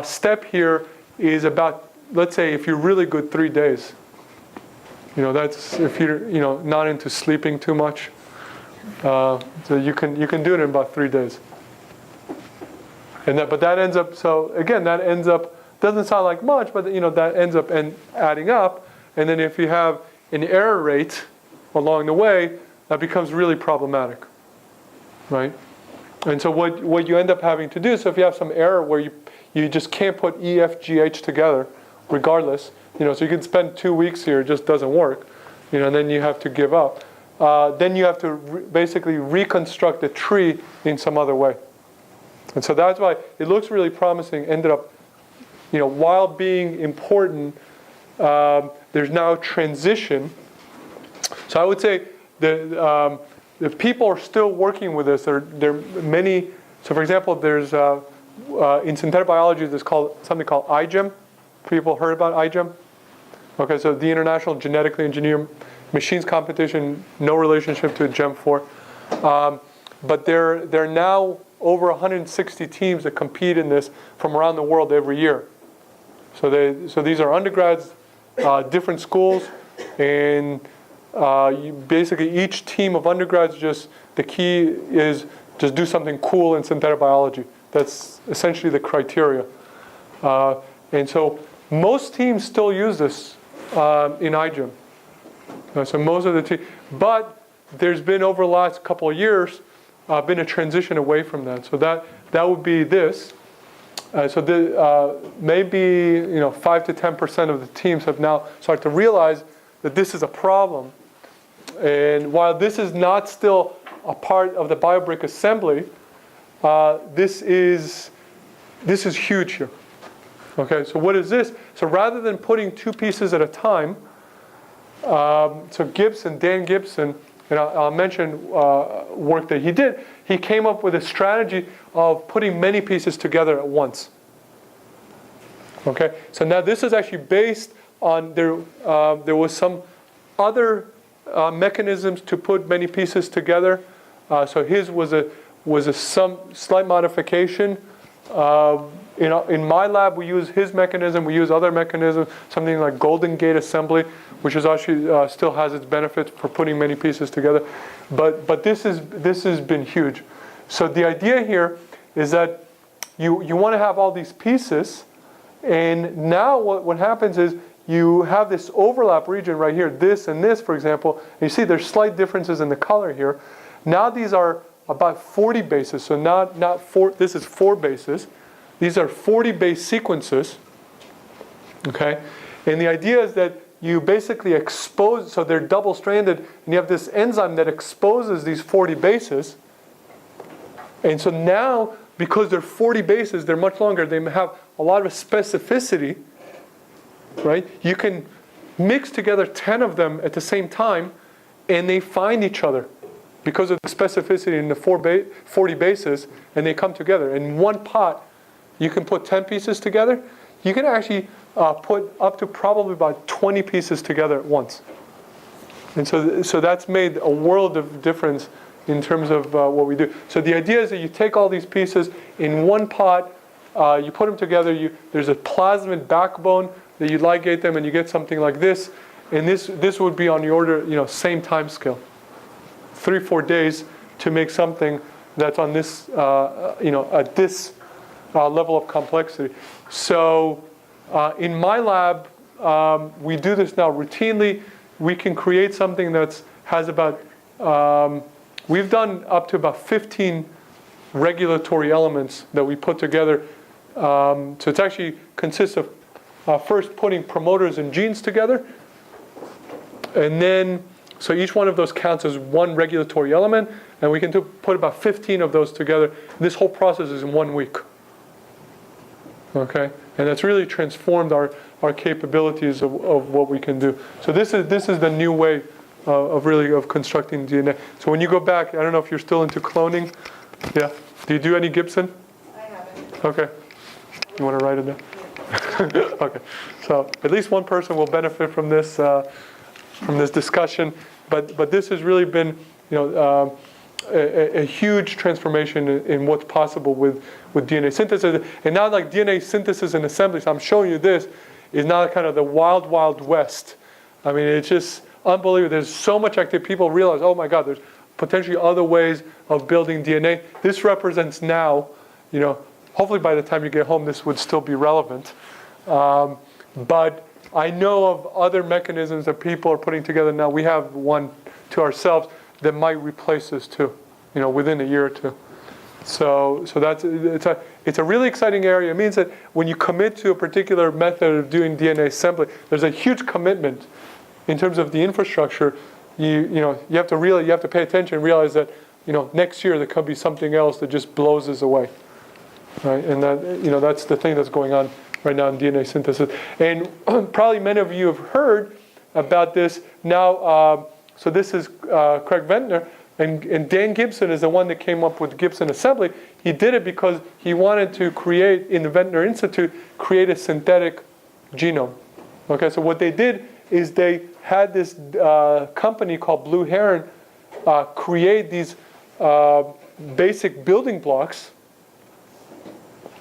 step here is about, let's say, if you're really good, 3 days. That's if you're not into sleeping too much. So you can do it in about 3 days. But that ends up, so again, that ends up, doesn't sound like much, but that ends up adding up. And then if you have an error rate along the way, that becomes really problematic, right? And so what you end up having to do, so if you have some error where you just can't put E, F, G, H together, regardless, so you can spend 2 weeks here, it just doesn't work, and then you have to give up. Then you have to basically reconstruct the tree in some other way. And so that's why it looks really promising, ended up, while being important, there's now transition. So I would say the people are still working with this. There are many. So for example, there's in synthetic biology, there's something called iGEM. People heard about iGEM? Okay, so the International Genetically Engineered Machines Competition, no relationship to GEM4. But there are now over 160 teams that compete in this from around the world every year. So these are undergrads, different schools, and basically each team of undergrads the key is just do something cool in synthetic biology. That's essentially the criteria. And so most teams still use this in iGEM. So most of the teams, but there's been over the last couple of years been a transition away from that. So that would be this. Maybe 5 to 10% of the teams have now started to realize that this is a problem, And while this is not still a part of the Biobrick assembly, this is huge here. Okay, so what is this? So rather than putting 2 pieces at a time, so Dan Gibson, and I'll mention work that he did, he came up with a strategy of putting many pieces together at once. Okay, so now this is actually based on, there was some other mechanisms to put many pieces together. So his was some slight modification. In my lab, we use his mechanism. We use other mechanisms, something like Golden Gate Assembly, which is actually still has its benefits for putting many pieces together. But this has been huge. So the idea here is that you want to have all these pieces, and now what happens is you have this overlap region right here, this and this, for example. And you see there's slight differences in the color here. Now these are about 40 bases. So not 4. This is 4 bases. These are 40 base sequences. Okay, and the idea is that you basically expose. So they're double-stranded, and you have this enzyme that exposes these 40 bases. And so now, because they're 40 bases, they're much longer. They have a lot of specificity. Right? You can mix together 10 of them at the same time, and they find each other because of the specificity in the 40 bases, and they come together. In one pot, you can put 10 pieces together. You can actually put up to probably about 20 pieces together at once. And so that's made a world of difference in terms of what we do. So the idea is that you take all these pieces in one pot, you put them together, there's a plasmid backbone that you ligate them, and you get something like this. And this would be on the order, same time scale. 3-4 days to make something that's on this, at this level of complexity. So in my lab, we do this now routinely. We can create something that has about, we've done up to about 15 regulatory elements that we put together. So it actually consists of first putting promoters and genes together. And then, so each one of those counts as one regulatory element, and we can put about 15 of those together. This whole process is in 1 week. Okay, and that's really transformed our capabilities of what we can do. So this is the new way of constructing DNA. So when you go back, I don't know if you're still into cloning. Yeah. Do you do any Gibson? I haven't. Okay. You want to write it down? Okay. So at least one person will benefit from this discussion. But this has really been, a huge transformation in what's possible with DNA synthesis. And now, like DNA synthesis and assembly, so I'm showing you this, is now kind of the wild, wild west. I mean, it's just unbelievable. There's so much activity. People realize, oh my God, there's potentially other ways of building DNA. This represents now, hopefully by the time you get home, this would still be relevant. But I know of other mechanisms that people are putting together now. We have one to ourselves that might replace this too, within a year or two. So it's a really exciting area. It means that when you commit to a particular method of doing DNA assembly, there's a huge commitment in terms of the infrastructure. You have to pay attention and realize that next year there could be something else that just blows us away, right? And that that's the thing that's going on right now in DNA synthesis. And probably many of you have heard about this now. So this is Craig Ventnor, and Dan Gibson is the one that came up with Gibbons Assembly. He did it because he wanted to create, in the Ventnor Institute, create a synthetic genome. Okay, so what they did is they had this company called Blue Heron create these basic building blocks.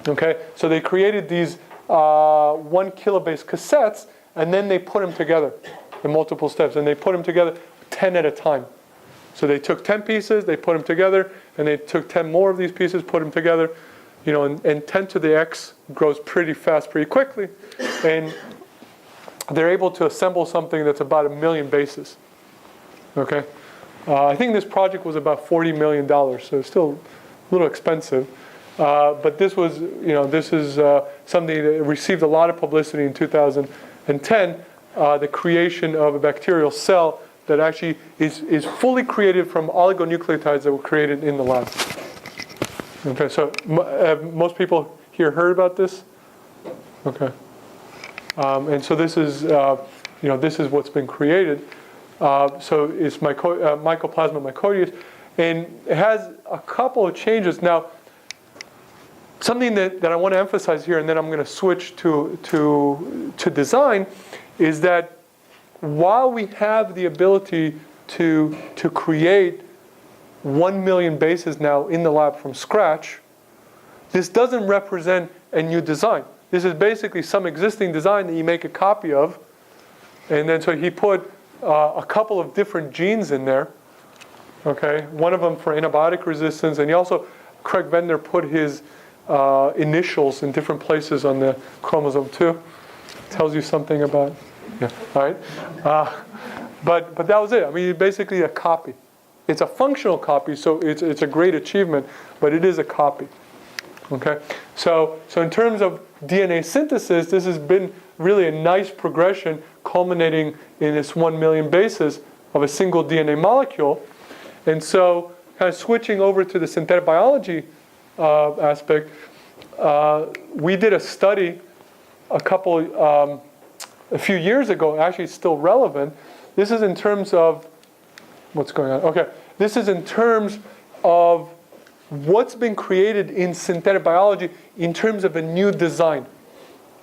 Okay, so they created these 1 kilobase cassettes, and then they put them together in multiple steps, and they put them together 10 at a time. So they took 10 pieces, they put them together, and they took 10 more of these pieces, put them together, and 10 to the X grows pretty fast, pretty quickly, and they're able to assemble something that's about 1 million bases. Okay, I think this project was about $40 million, so it's still a little expensive. But this was, this is something that received a lot of publicity in 2010, the creation of a bacterial cell that actually is fully created from oligonucleotides that were created in the lab. Okay, so have most people here heard about this? Okay. And so this is, this is what's been created. So it's Mycoplasma mycoides, and it has a couple of changes. Now, something that I want to emphasize here, and then I'm going to switch to design, is that while we have the ability to create 1 million bases now in the lab from scratch, this doesn't represent a new design. This is basically some existing design that you make a copy of, and then so he put a couple of different genes in there. Okay, one of them for antibiotic resistance, and he also, Craig Venter, put his initials in different places on the chromosome too. Tells you something about, yeah, all right. But that was it. I mean, basically a copy. It's a functional copy, so it's a great achievement, but it is a copy. Okay, so in terms of DNA synthesis, this has been really a nice progression, culminating in this 1 million bases of a single DNA molecule. And so, kind of switching over to the synthetic biology aspect, we did a study a few years ago. Actually, it's still relevant. This is in terms of what's going on. Okay, this is in terms of what's been created in synthetic biology in terms of a new design.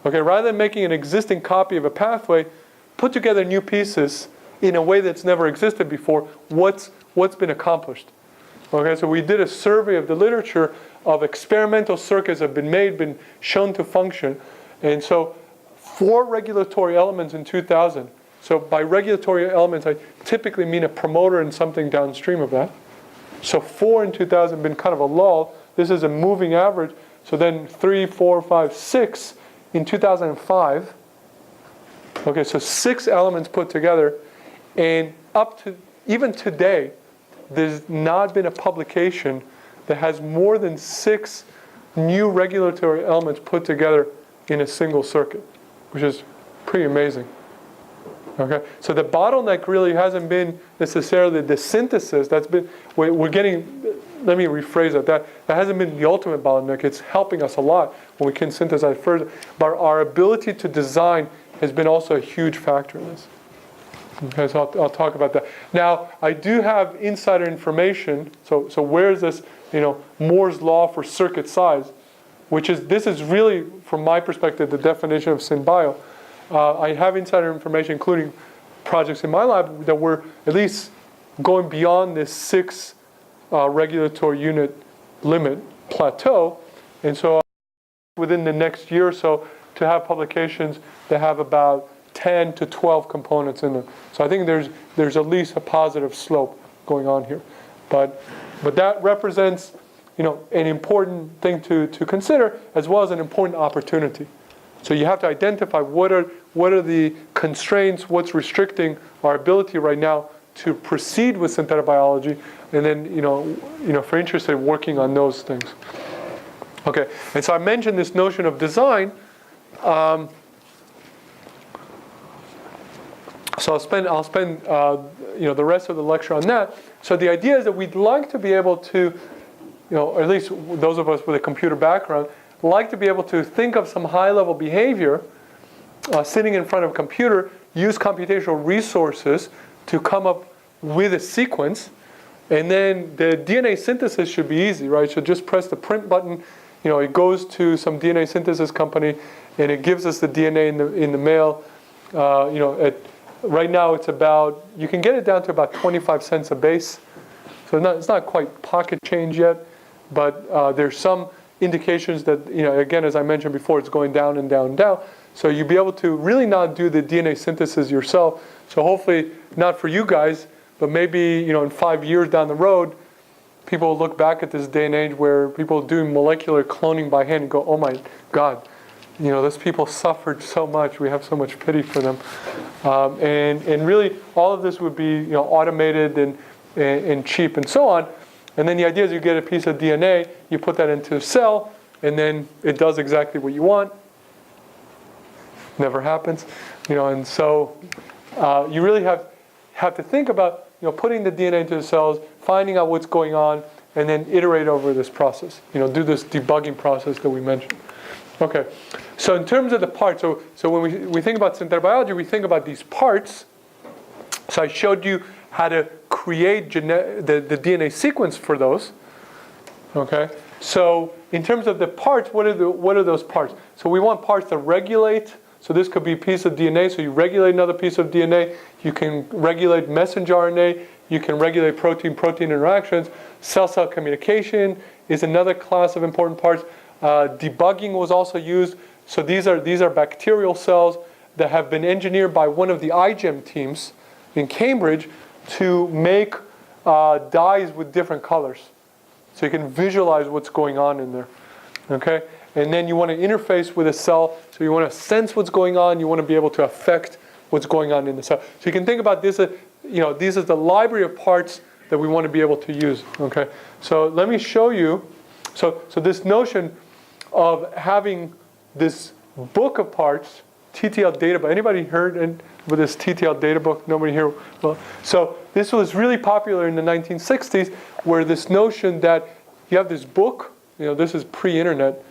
Okay, rather than making an existing copy of a pathway, put together new pieces in a way that's never existed before. What's been accomplished? Okay, so we did a survey of the literature of experimental circuits that have been made, been shown to function, and so 4 regulatory elements in 2000. So by regulatory elements, I typically mean a promoter and something downstream of that. So 4 in 2000 have been kind of a lull. This is a moving average. So then 3, 4, 5, 6 in 2005. Okay, so 6 elements put together. And up to even today, there's not been a publication that has more than 6 new regulatory elements put together in a single circuit, which is pretty amazing. Okay, so the bottleneck really hasn't been necessarily the synthesis. That's been, we're getting, let me rephrase that. That hasn't been the ultimate bottleneck. It's helping us a lot when we can synthesize further. But our ability to design has been also a huge factor in this. Okay, so I'll talk about that. Now, I do have insider information. So where's this, Moore's law for circuit size, this is really, from my perspective, the definition of SynBio. I have insider information, including projects in my lab, that we're at least going beyond this 6 regulatory unit limit plateau. And so within the next year or so to have publications that have about 10 to 12 components in them. So I think there's at least a positive slope going on here. But that represents an important thing to consider, as well as an important opportunity. So you have to identify what are the constraints, what's restricting our ability right now to proceed with synthetic biology, and then if you're interested in working on those things. Okay, and so I mentioned this notion of design. So I'll spend the rest of the lecture on that. So the idea is that we'd like to be able to, or at least those of us with a computer background, like to be able to think of some high-level behavior sitting in front of a computer, use computational resources to come up with a sequence, and then the DNA synthesis should be easy, right? So just press the print button, it goes to some DNA synthesis company, and it gives us the DNA in the mail. Right now it's about, you can get it down to about 25 cents a base. So it's not quite pocket change yet, but there's some indications that, again, as I mentioned before, it's going down and down and down. So you'll be able to really not do the DNA synthesis yourself. So hopefully, not for you guys, but maybe, in 5 years down the road, people will look back at this day and age where people do molecular cloning by hand and go, oh my God, those people suffered so much. We have so much pity for them. And really, all of this would be, automated and cheap and so on. And then the idea is you get a piece of DNA, you put that into a cell, and then it does exactly what you want. Never happens. And so you really have, have to think about putting the DNA into the cells, finding out what's going on, and then iterate over this process. Do this debugging process that we mentioned. Okay, so in terms of the parts, so when we think about synthetic biology, we think about these parts. So I showed you how to create the DNA sequence for those. Okay, so in terms of the parts, what are those parts? So we want parts that regulate. So this could be a piece of DNA. So you regulate another piece of DNA. You can regulate messenger RNA. You can regulate protein-protein interactions. Cell-cell communication is another class of important parts. Debugging was also used. So these are bacterial cells that have been engineered by one of the iGEM teams in Cambridge to make dyes with different colors. So you can visualize what's going on in there. Okay? And then you want to interface with a cell. So you want to sense what's going on. You want to be able to affect what's going on in the cell. So you can think about this, these are the library of parts that we want to be able to use. Okay? So let me show you. So this notion of having this book of parts, TTL data book. Anybody heard with this TTL data book? Nobody here? Well, so this was really popular in the 1960s, where this notion that you have this book, this is pre-internet,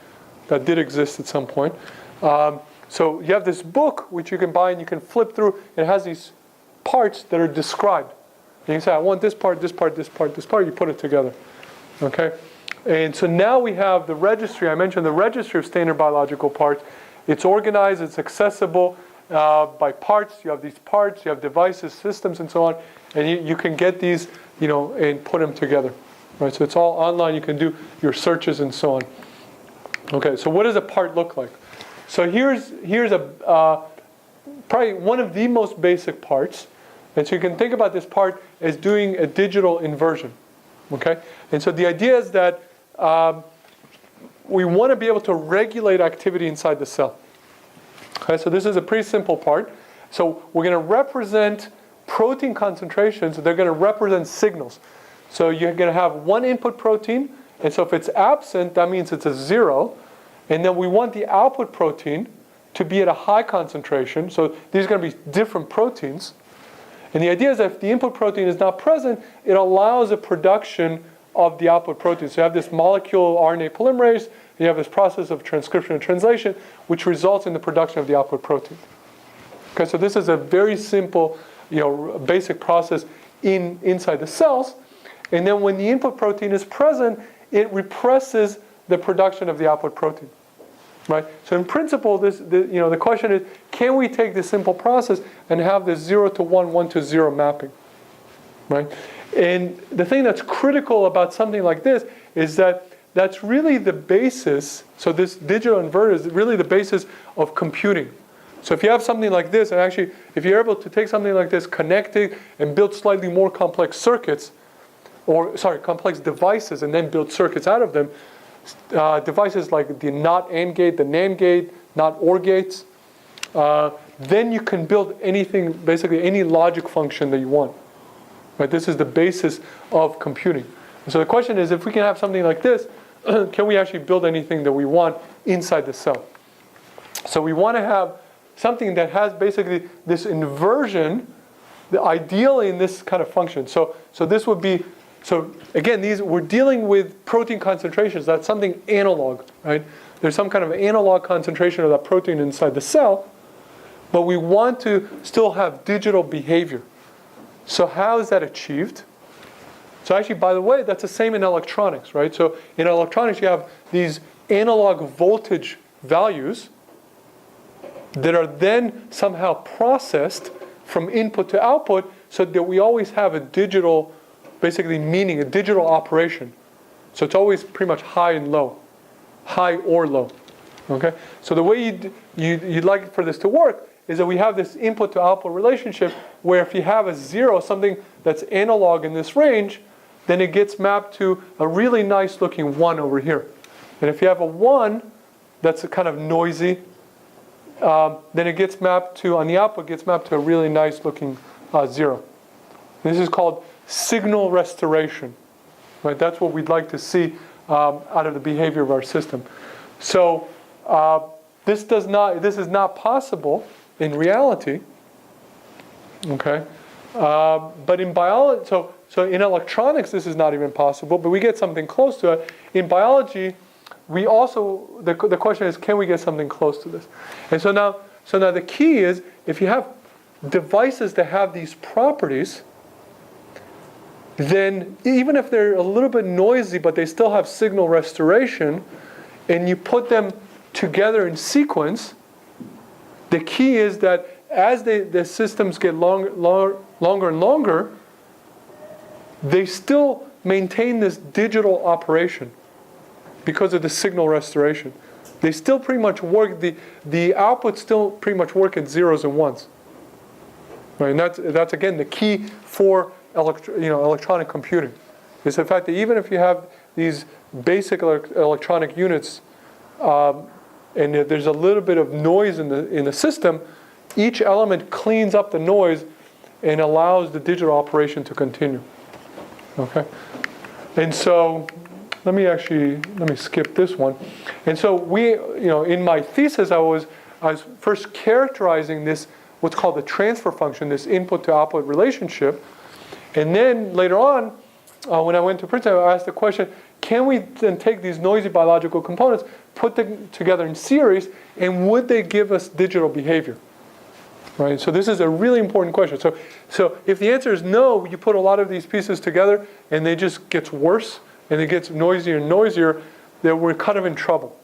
that did exist at some point. So you have this book which you can buy and you can flip through. It has these parts that are described. And you say, I want this part, this part, this part, this part. You put it together. Okay? And so now we have the registry. I mentioned the registry of standard biological parts. It's organized, it's accessible by parts. You have these parts, you have devices, systems, and so on. And you can get these, and put them together. Right? So it's all online. You can do your searches and so on. Okay, so what does a part look like? So here's probably one of the most basic parts. And so you can think about this part as doing a digital inversion. Okay? And so the idea is that we want to be able to regulate activity inside the cell. Okay, so this is a pretty simple part. So we're going to represent protein concentrations. They're going to represent signals. So you're going to have one input protein. And so if it's absent, that means it's a 0. And then we want the output protein to be at a high concentration. So these are going to be different proteins. And the idea is that if the input protein is not present, it allows a production of the output protein. So you have this molecule RNA polymerase, and you have this process of transcription and translation, which results in the production of the output protein. Okay, so this is a very simple, basic process inside the cells. And then when the input protein is present, it represses the production of the output protein. Right? So in principle, the question is, can we take this simple process and have this 0 to 1, 1 to 0 mapping? Right? And the thing that's critical about something like this is that that's really the basis. So this digital inverter is really the basis of computing. So if you have something like this, and actually if you're able to take something like this, connect it, and build slightly more complex circuits, complex devices, and then build circuits out of them, devices like the NOT AND gate, the NAND gate, NOT OR gates, then you can build anything, basically any logic function that you want. Right? This is the basis of computing. And so the question is, if we can have something like this, can we actually build anything that we want inside the cell? So we want to have something that has basically this inversion, ideally in this kind of function. So this would be, so again, we're dealing with protein concentrations. That's something analog, right? There's some kind of analog concentration of that protein inside the cell, but we want to still have digital behavior. So how is that achieved? So actually, by the way, that's the same in electronics, right? So in electronics, you have these analog voltage values that are then somehow processed from input to output so that we always have a digital, basically meaning a digital operation. So it's always pretty much high and low, high or low. Okay? So the way you'd like for this to work is that we have this input to output relationship where if you have a 0, something that's analog in this range, then it gets mapped to a really nice looking 1 over here. And if you have a 1 that's a kind of noisy, then it gets mapped to, on the output, gets mapped to a really nice looking 0. This is called signal restoration. Right? That's what we'd like to see out of the behavior of our system. So this is not possible in reality. Okay, But in biology, so in electronics, this is not even possible, but we get something close to it. In biology, we also, the question is, can we get something close to this? And so now the key is, if you have devices that have these properties, then even if they're a little bit noisy, but they still have signal restoration, and you put them together in sequence, the key is that as the systems get longer and longer, they still maintain this digital operation because of the signal restoration. They still pretty much work, the outputs still pretty much work at zeros and ones. Right? And that's again the key for electronic computing. Is the fact that even if you have these basic electronic units, and there's a little bit of noise in the system, each element cleans up the noise and allows the digital operation to continue. Okay, and so let me skip this one. And so in my thesis, I was first characterizing this, what's called the transfer function, this input to output relationship. And then later on, when I went to Princeton, I asked the question, can we then take these noisy biological components, put them together in series, and would they give us digital behavior? Right? So this is a really important question. So if the answer is no, you put a lot of these pieces together and they just gets worse and it gets noisier and noisier, then we're kind of in trouble.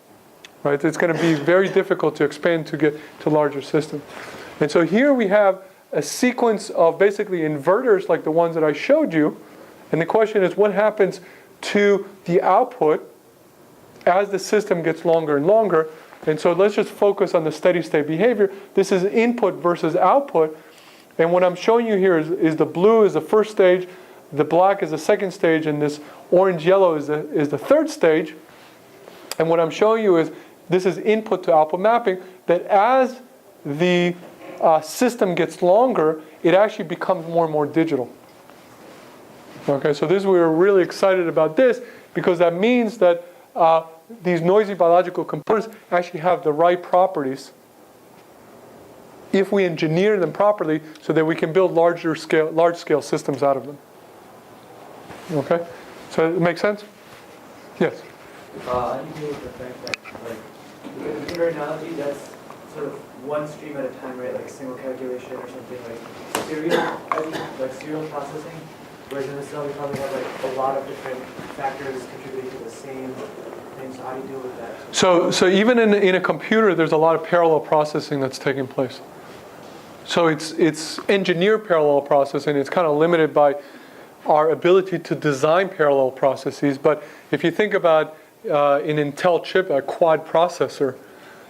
Right? It's going to be very difficult to expand to get to larger systems. And so here we have a sequence of basically inverters like the ones that I showed you. And the question is, what happens to the output as the system gets longer and longer? And so let's just focus on the steady state behavior. This is input versus output. And what I'm showing you here is the blue is the first stage, the black is the second stage, and this orange-yellow is the third stage. And what I'm showing you is this is input to output mapping, that as the system gets longer, it actually becomes more and more digital. Okay, so we're really excited about this because that means that these noisy biological components actually have the right properties if we engineer them properly so that we can build large-scale systems out of them. Okay? So it makes sense? Yes? How do you deal with the fact that, like, with the computer analogy, that's sort of one stream at a time, right? Like a single calculation or something like serial processing. Whereas in the cell, we probably have like a lot of different factors contributing to the same thing. So how do you deal with that? So even in a computer, there's a lot of parallel processing that's taking place. So it's engineered parallel processing. It's kind of limited by our ability to design parallel processes. But if you think about an Intel chip, a quad processor,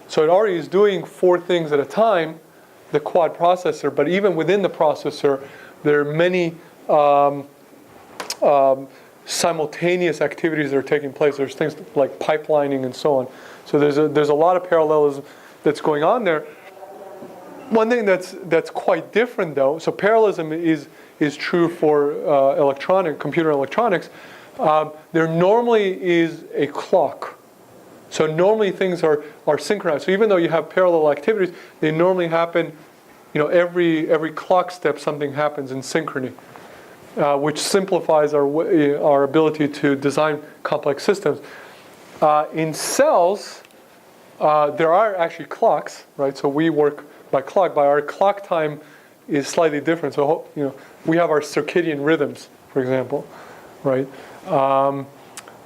so it already is doing 4 things at a time, the quad processor. But even within the processor, there are many simultaneous activities that are taking place. There's things like pipelining and so on. So there's a lot of parallelism that's going on there. One thing that's quite different though, so parallelism is true for computer electronics. There normally is a clock. So normally things are synchronized. So even though you have parallel activities, they normally happen, every clock step something happens in synchrony. Which simplifies our ability to design complex systems. In cells, there are actually clocks, right? So we work by clock. But our clock time is slightly different. So we have our circadian rhythms, for example, right?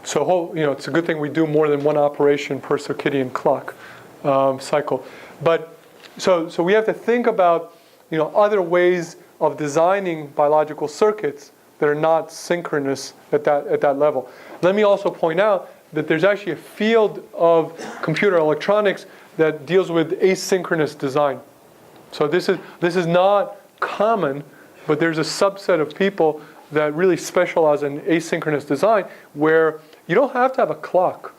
So it's a good thing we do more than one operation per circadian clock cycle. But so we have to think about other ways of designing biological circuits that are not synchronous at that level. Let me also point out that there's actually a field of computer electronics that deals with asynchronous design. So this is not common, but there's a subset of people that really specialize in asynchronous design where you don't have to have a clock,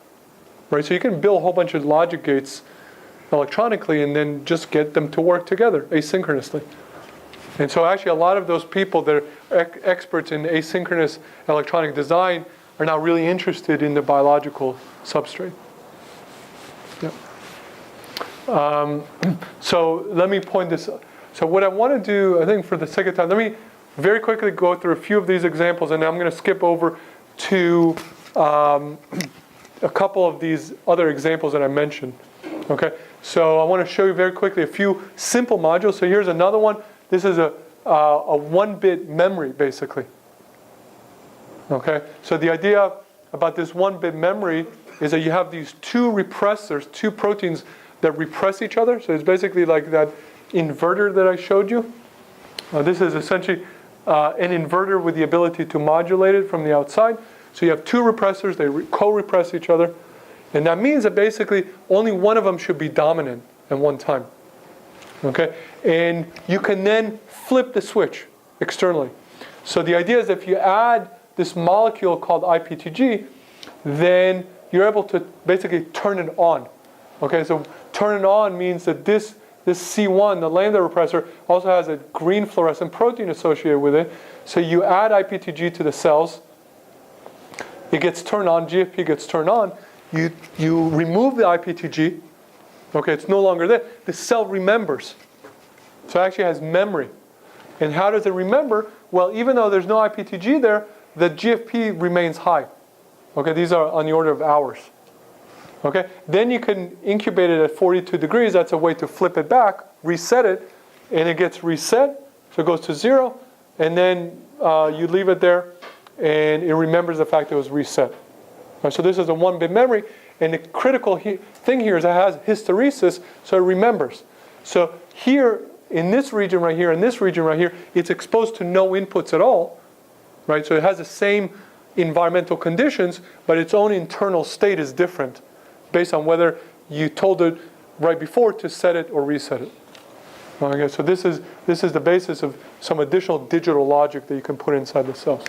right? So you can build a whole bunch of logic gates electronically and then just get them to work together asynchronously. And so actually a lot of those people that are experts in asynchronous electronic design are now really interested in the biological substrate. Yeah. So let me point this out. So what I want to do, I think for the second time, let me very quickly go through a few of these examples, and I'm going to skip over to a couple of these other examples that I mentioned. Okay, so I want to show you very quickly a few simple modules. So here's another one. This is a 1-bit memory, basically. Okay, so the idea about this 1-bit memory is that you have these two repressors, two proteins that repress each other. So it's basically like that inverter that I showed you. This is essentially an inverter with the ability to modulate it from the outside. So you have two repressors, they co-repress each other. And that means that basically only one of them should be dominant at one time. Okay? And you can then flip the switch externally. So the idea is if you add this molecule called IPTG, then you're able to basically turn it on. Okay, so turn it on means that this C1, the lambda repressor, also has a green fluorescent protein associated with it. So you add IPTG to the cells, it gets turned on, GFP gets turned on, you remove the IPTG, okay, it's no longer there, the cell remembers. So it actually has memory. And how does it remember? Well, even though there's no IPTG there, the GFP remains high. Okay, these are on the order of hours. Okay, then you can incubate it at 42 degrees. That's a way to flip it back, reset it, and it gets reset. So it goes to 0, and then you leave it there, and it remembers the fact that it was reset. Right, so this is a 1-bit memory, and the critical thing here is it has hysteresis, so it remembers. So here, in this region right here, in this region right here, it's exposed to no inputs at all. Right, so it has the same environmental conditions, but its own internal state is different based on whether you told it right before to set it or reset it. Okay, so this is the basis of some additional digital logic that you can put inside the cells.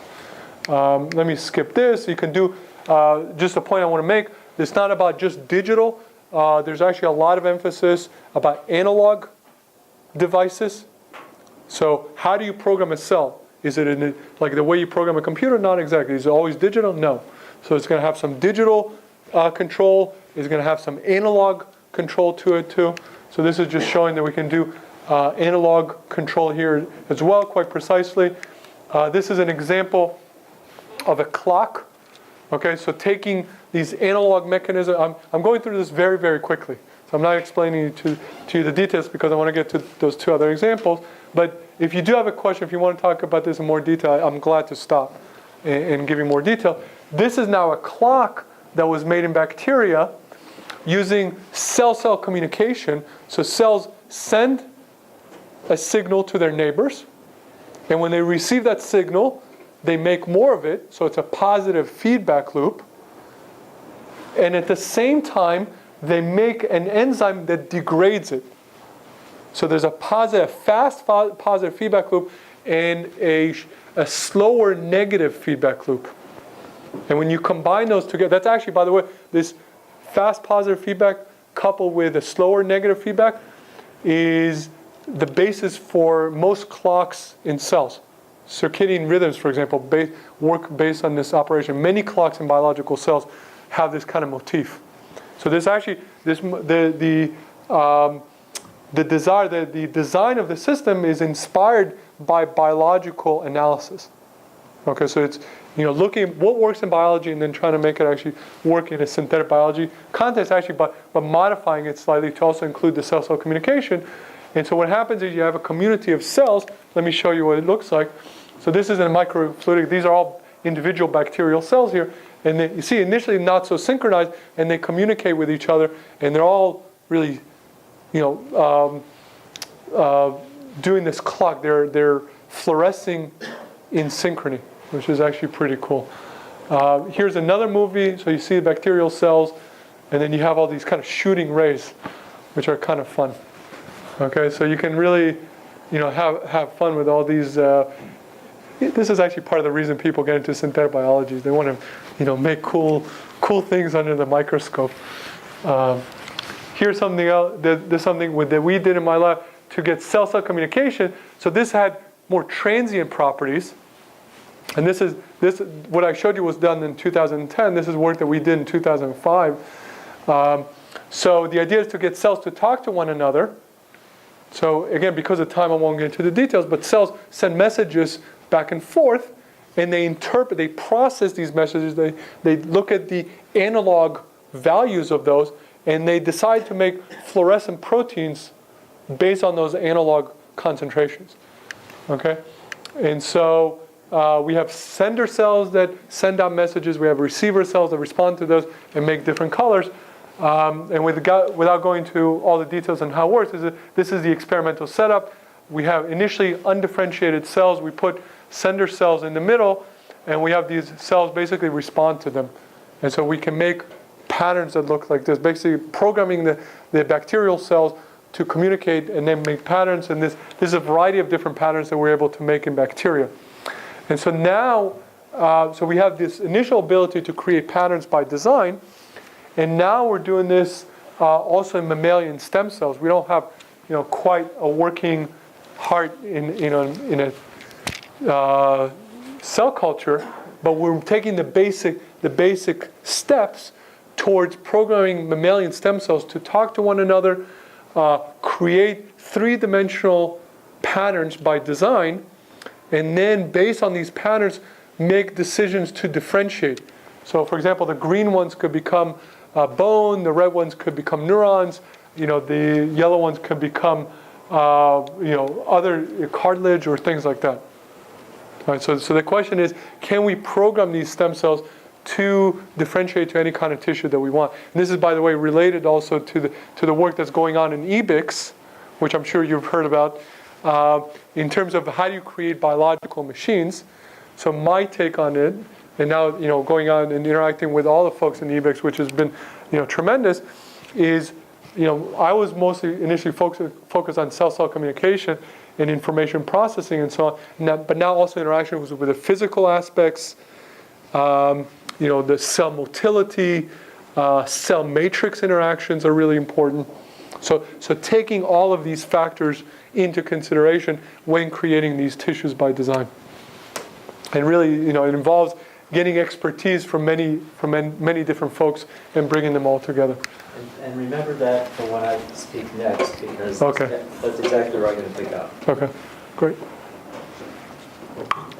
Let me skip this. You can do just a point I want to make. It's not about just digital. There's actually a lot of emphasis about analog devices. So how do you program a cell? Is it like the way you program a computer? Not exactly. Is it always digital? No. So it's going to have some digital control. It's going to have some analog control to it too. So this is just showing that we can do analog control here as well, quite precisely. This is an example of a clock. Okay, so taking these analog mechanisms. I'm going through this very, very quickly. So I'm not explaining to you the details because I want to get to those two other examples. But if you do have a question, if you want to talk about this in more detail, I'm glad to stop and give you more detail. This is now a clock that was made in bacteria using cell-cell communication. So cells send a signal to their neighbors, and when they receive that signal, they make more of it, so it's a positive feedback loop. And at the same time, they make an enzyme that degrades it. So there's a fast positive feedback loop and a slower negative feedback loop. And when you combine those together, that's actually, by the way, this fast positive feedback coupled with a slower negative feedback is the basis for most clocks in cells. Circadian rhythms, for example, work based on this operation. Many clocks in biological cells have this kind of motif. So this actually, the design of the system is inspired by biological analysis. Okay, so it's looking at what works in biology and then trying to make it actually work in a synthetic biology context, actually, but modifying it slightly to also include the cell-cell communication. And so what happens is you have a community of cells. Let me show you what it looks like. So this is a microfluidic. These are all individual bacterial cells here. And you see initially not so synchronized, and they communicate with each other, and they're all really, doing this clock. They're fluorescing in synchrony, which is actually pretty cool. Here's another movie. So you see the bacterial cells, and then you have all these kind of shooting rays, which are kind of fun. Okay, so you can really, have fun with all these. This is actually part of the reason people get into synthetic biology. They want to, make cool things under the microscope. Here's something else. There's something that we did in my lab to get cell-cell communication. So this had more transient properties, and this what I showed you was done in 2010. This is work that we did in 2005. So the idea is to get cells to talk to one another. So again, because of time, I won't get into the details, but cells send messages back and forth, and they interpret, they process these messages, they look at the analog values of those, and they decide to make fluorescent proteins based on those analog concentrations. Okay? And so we have sender cells that send out messages, we have receiver cells that respond to those and make different colors. And without going to all the details on how it works, this is the experimental setup. We have initially undifferentiated cells. We put sender cells in the middle, and we have these cells basically respond to them. And so we can make patterns that look like this, basically programming the bacterial cells to communicate and then make patterns. And this is a variety of different patterns that we're able to make in bacteria. And so now, so we have this initial ability to create patterns by design. And now we're doing this also in mammalian stem cells. We don't have, quite a working heart in a cell culture, but we're taking the basic steps towards programming mammalian stem cells to talk to one another, create three-dimensional patterns by design, and then based on these patterns, make decisions to differentiate. So, for example, the green ones could become bone, the red ones could become neurons, the yellow ones could become, other cartilage or things like that. All right, so the question is, can we program these stem cells to differentiate to any kind of tissue that we want? And this is, by the way, related also to the work that's going on in EBICS, which I'm sure you've heard about, in terms of how do you create biological machines. So my take on it, and now going on and interacting with all the folks in EBICS, which has been tremendous, is I was mostly initially focused on cell-cell communication and information processing and so on, but now also interaction with the physical aspects, the cell motility, cell matrix interactions are really important. So taking all of these factors into consideration when creating these tissues by design. And really, it involves getting expertise from many different folks and bringing them all together. And remember that for when I speak next, because Okay. that's exactly what I'm going to pick up. Okay, great.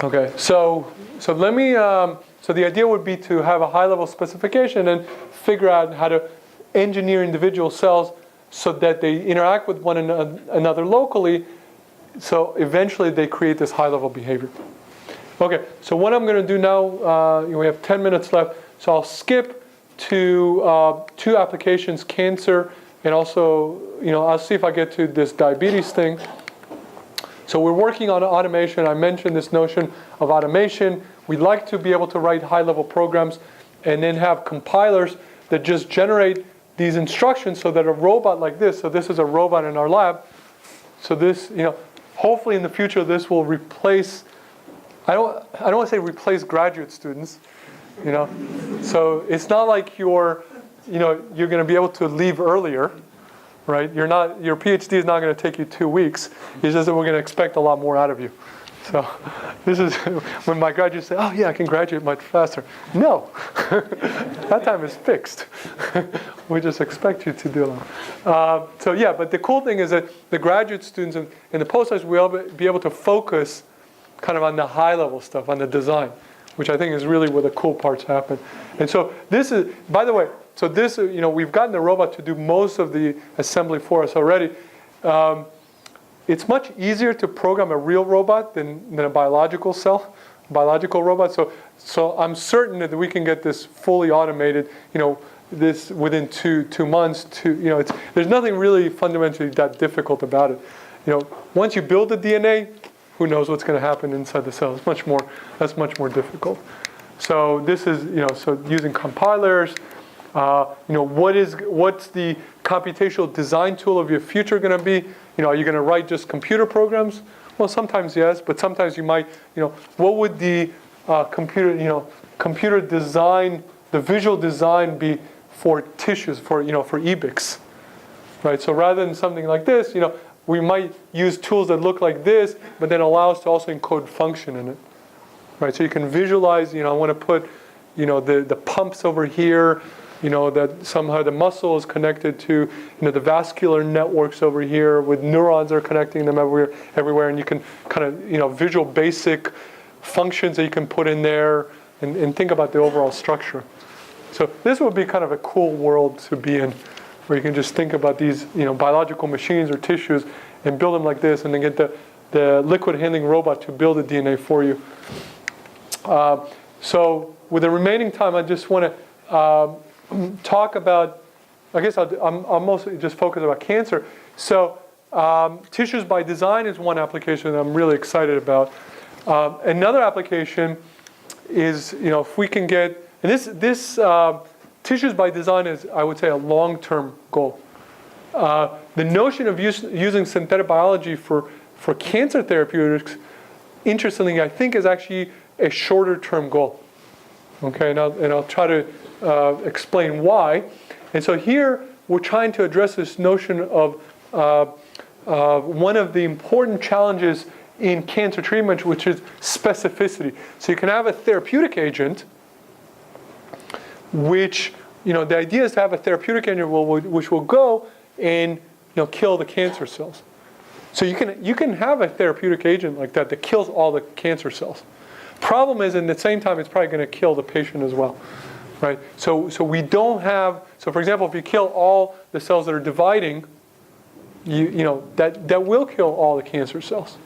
Okay, so let me. So the idea would be to have a high-level specification and figure out how to engineer individual cells so that they interact with one another locally. So eventually they create this high-level behavior. Okay, so what I'm going to do now, we have 10 minutes left, so I'll skip to two applications, cancer, and also, I'll see if I get to this diabetes thing. So we're working on automation. I mentioned this notion of automation. We'd like to be able to write high-level programs and then have compilers that just generate these instructions so that a robot like this, so this is a robot in our lab, so this, hopefully in the future this will replace, I don't want to say replace graduate students, So it's not like you're going to be able to leave earlier, right? Your PhD is not going to take you 2 weeks. It's just that we're going to expect a lot more out of you. So this is when my graduates say, "Oh yeah, I can graduate much faster." No, that time is fixed. We just expect you to do it. But the cool thing is that the graduate students and the postdocs will be able to focus kind of on the high-level stuff, on the design, which I think is really where the cool parts happen. And so this is, by the way, so this, we've gotten the robot to do most of the assembly for us already. It's much easier to program a real robot than a biological robot. So I'm certain that we can get this fully automated, this within two months. There's nothing really fundamentally that difficult about it. Once you build the DNA, who knows what's going to happen inside the cell? That's much more difficult. So this is, so using compilers. What's the computational design tool of your future going to be? Are you going to write just computer programs? Well, sometimes yes, but sometimes you might, what would the computer design, the visual design be for tissues, for EBICS, right? So rather than something like this, we might use tools that look like this, but then allow us to also encode function in it, right? So you can visualize, I want to put, the pumps over here, that somehow the muscle is connected to, the vascular networks over here with neurons are connecting them everywhere, and you can kind of, visual basic functions that you can put in there and think about the overall structure. So this would be kind of a cool world to be in, where you can just think about these, biological machines or tissues and build them like this, and then get the liquid handling robot to build the DNA for you. So with the remaining time, I just want to talk about, I guess I'll mostly just focus about cancer. So tissues by design is one application that I'm really excited about. Another application is, if we can get, and this tissues by design is, I would say, a long-term goal. The notion of using synthetic biology for cancer therapeutics, interestingly, I think is actually a shorter-term goal. Okay, and I'll try to explain why. And so here we're trying to address this notion of one of the important challenges in cancer treatment, which is specificity. So you can have a therapeutic agent, which, the idea is to have a therapeutic agent which will go and kill the cancer cells. So you can have a therapeutic agent like that kills all the cancer cells. Problem is, at the same time, it's probably going to kill the patient as well, right? So we don't have. So for example, if you kill all the cells that are dividing, that will kill all the cancer cells,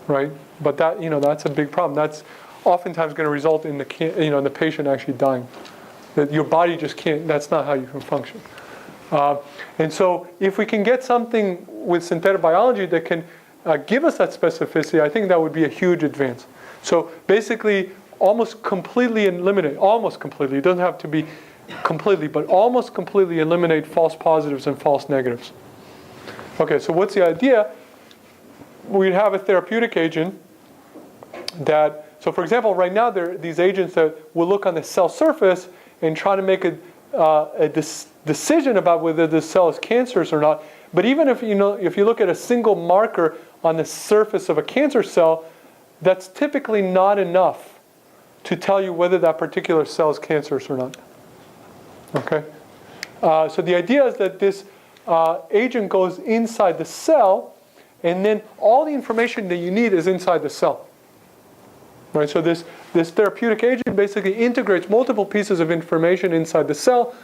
right? But that's a big problem. That's oftentimes going to result in the patient actually dying. That your body just can't. That's not how you can function. And so if we can get something with synthetic biology that can give us that specificity, I think that would be a huge advance. So basically, almost completely eliminate, it doesn't have to be completely, but almost completely eliminate false positives and false negatives. Okay, so what's the idea? We'd have a therapeutic agent so for example, right now there are these agents that will look on the cell surface and try to make a decision about whether the cell is cancerous or not. But even if you look at a single marker on the surface of a cancer cell, that's typically not enough to tell you whether that particular cell is cancerous or not. Okay? So the idea is that this agent goes inside the cell, and then all the information that you need is inside the cell. Right? So this therapeutic agent basically integrates multiple pieces of information inside the cell,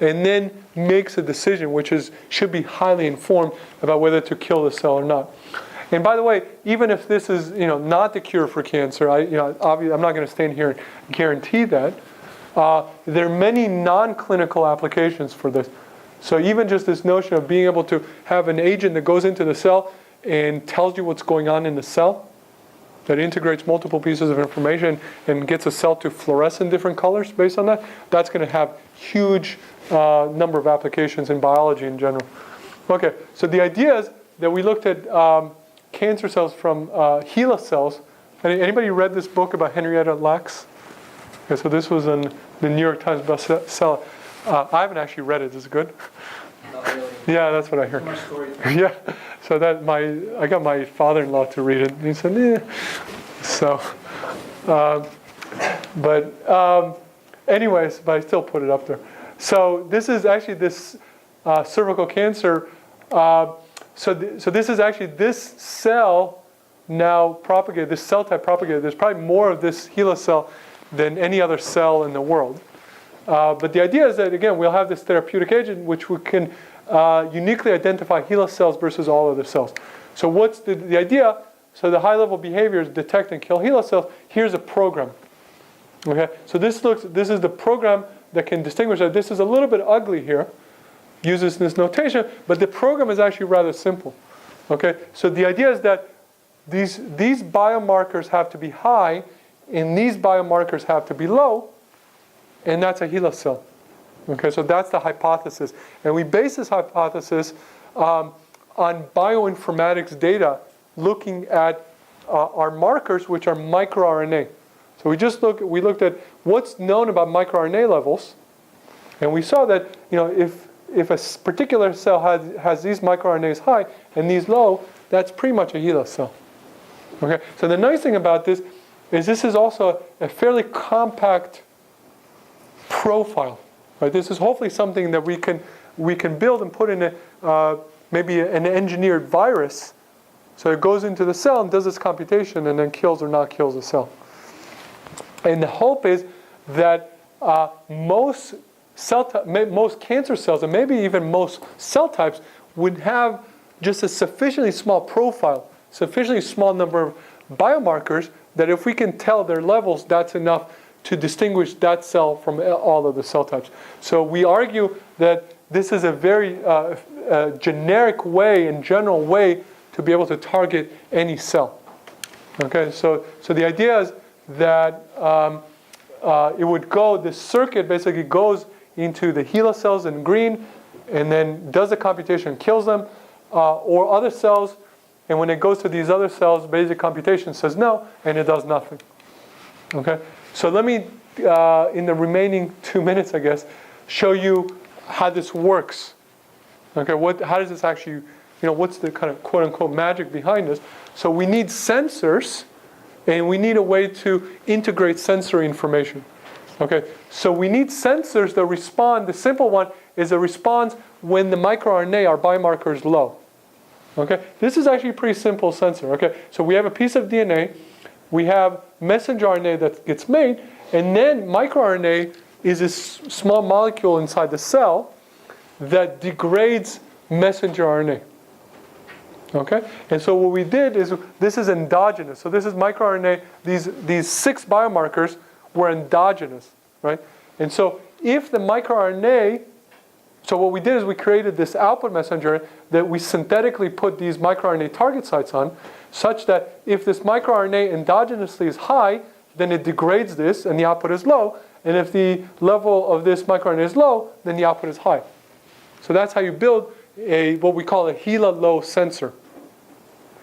and then makes a decision, which should be highly informed about whether to kill the cell or not. And by the way, even if this is not the cure for cancer, obviously I'm not going to stand here and guarantee that. There are many non-clinical applications for this. So even just this notion of being able to have an agent that goes into the cell and tells you what's going on in the cell, that integrates multiple pieces of information and gets a cell to fluoresce in different colors based on that, that's going to have huge number of applications in biology in general. Okay, so the idea is that we looked at cancer cells from HeLa cells. Anybody read this book about Henrietta Lacks? Okay, so this was in the New York Times bestseller. I haven't actually read it. Is it good? Not really. Yeah, that's what I heard. Too much story. Yeah, so I got my father-in-law to read it, and he said, "Yeah." So, anyways, but I still put it up there. So this is actually this cervical cancer. So this is actually this cell now propagated, this cell type propagated. There's probably more of this HeLa cell than any other cell in the world. But the idea is that, again, we'll have this therapeutic agent which we can uniquely identify HeLa cells versus all other cells. So what's the idea? So the high-level behavior is detect and kill HeLa cells. Here's a program. Okay, so this is the program that can distinguish that. This is a little bit ugly here, uses this notation, but the program is actually rather simple. Okay, so the idea is that these biomarkers have to be high, and these biomarkers have to be low, and that's a HeLa cell. Okay, so that's the hypothesis. And we base this hypothesis on bioinformatics data looking at our markers, which are microRNA. So we looked at what's known about microRNA levels, and we saw that if a particular cell has these microRNAs high and these low, that's pretty much a HeLa cell. Okay, so the nice thing about this is also a fairly compact profile. Right? This is hopefully something that we can build and put in maybe an engineered virus, so it goes into the cell and does its computation and then kills or not kills the cell. And the hope is that most cancer cells, and maybe even most cell types, would have just a sufficiently small profile, sufficiently small number of biomarkers, that if we can tell their levels, that's enough to distinguish that cell from all of the cell types. So we argue that this is a very generic way and general way to be able to target any cell. Okay, so the idea is that it would go, the circuit basically goes into the HeLa cells in green, and then does the computation, kills them, or other cells, and when it goes to these other cells, basic computation says no, and it does nothing. Okay, so let me, in the remaining 2 minutes, I guess, show you how this works. Okay, how does this actually, what's the kind of quote-unquote magic behind this? So we need sensors, and we need a way to integrate sensory information. Okay, so we need sensors that respond. The simple one is a response when the microRNA, our biomarker, is low. Okay, this is actually a pretty simple sensor. Okay, so we have a piece of DNA, we have messenger RNA that gets made, and then microRNA is this small molecule inside the cell that degrades messenger RNA. Okay, and so what we did is, this is endogenous. So this is microRNA. These 6 biomarkers were endogenous, right? And so if the microRNA, so what we did is we created this output messenger that we synthetically put these microRNA target sites on, such that if this microRNA endogenously is high, then it degrades this and the output is low. And if the level of this microRNA is low, then the output is high. So that's how you build what we call a HeLa low sensor.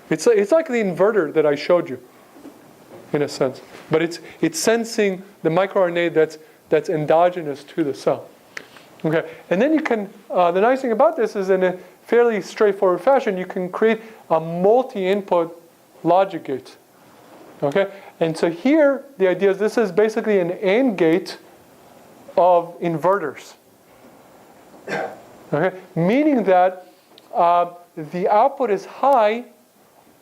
It's like the inverter that I showed you, in a sense. But it's sensing the microRNA that's endogenous to the cell. Okay, and then you can, the nice thing about this is in a fairly straightforward fashion, you can create a multi-input logic gate. Okay, and so here the idea is this is basically an AND gate of inverters. Okay, meaning that the output is high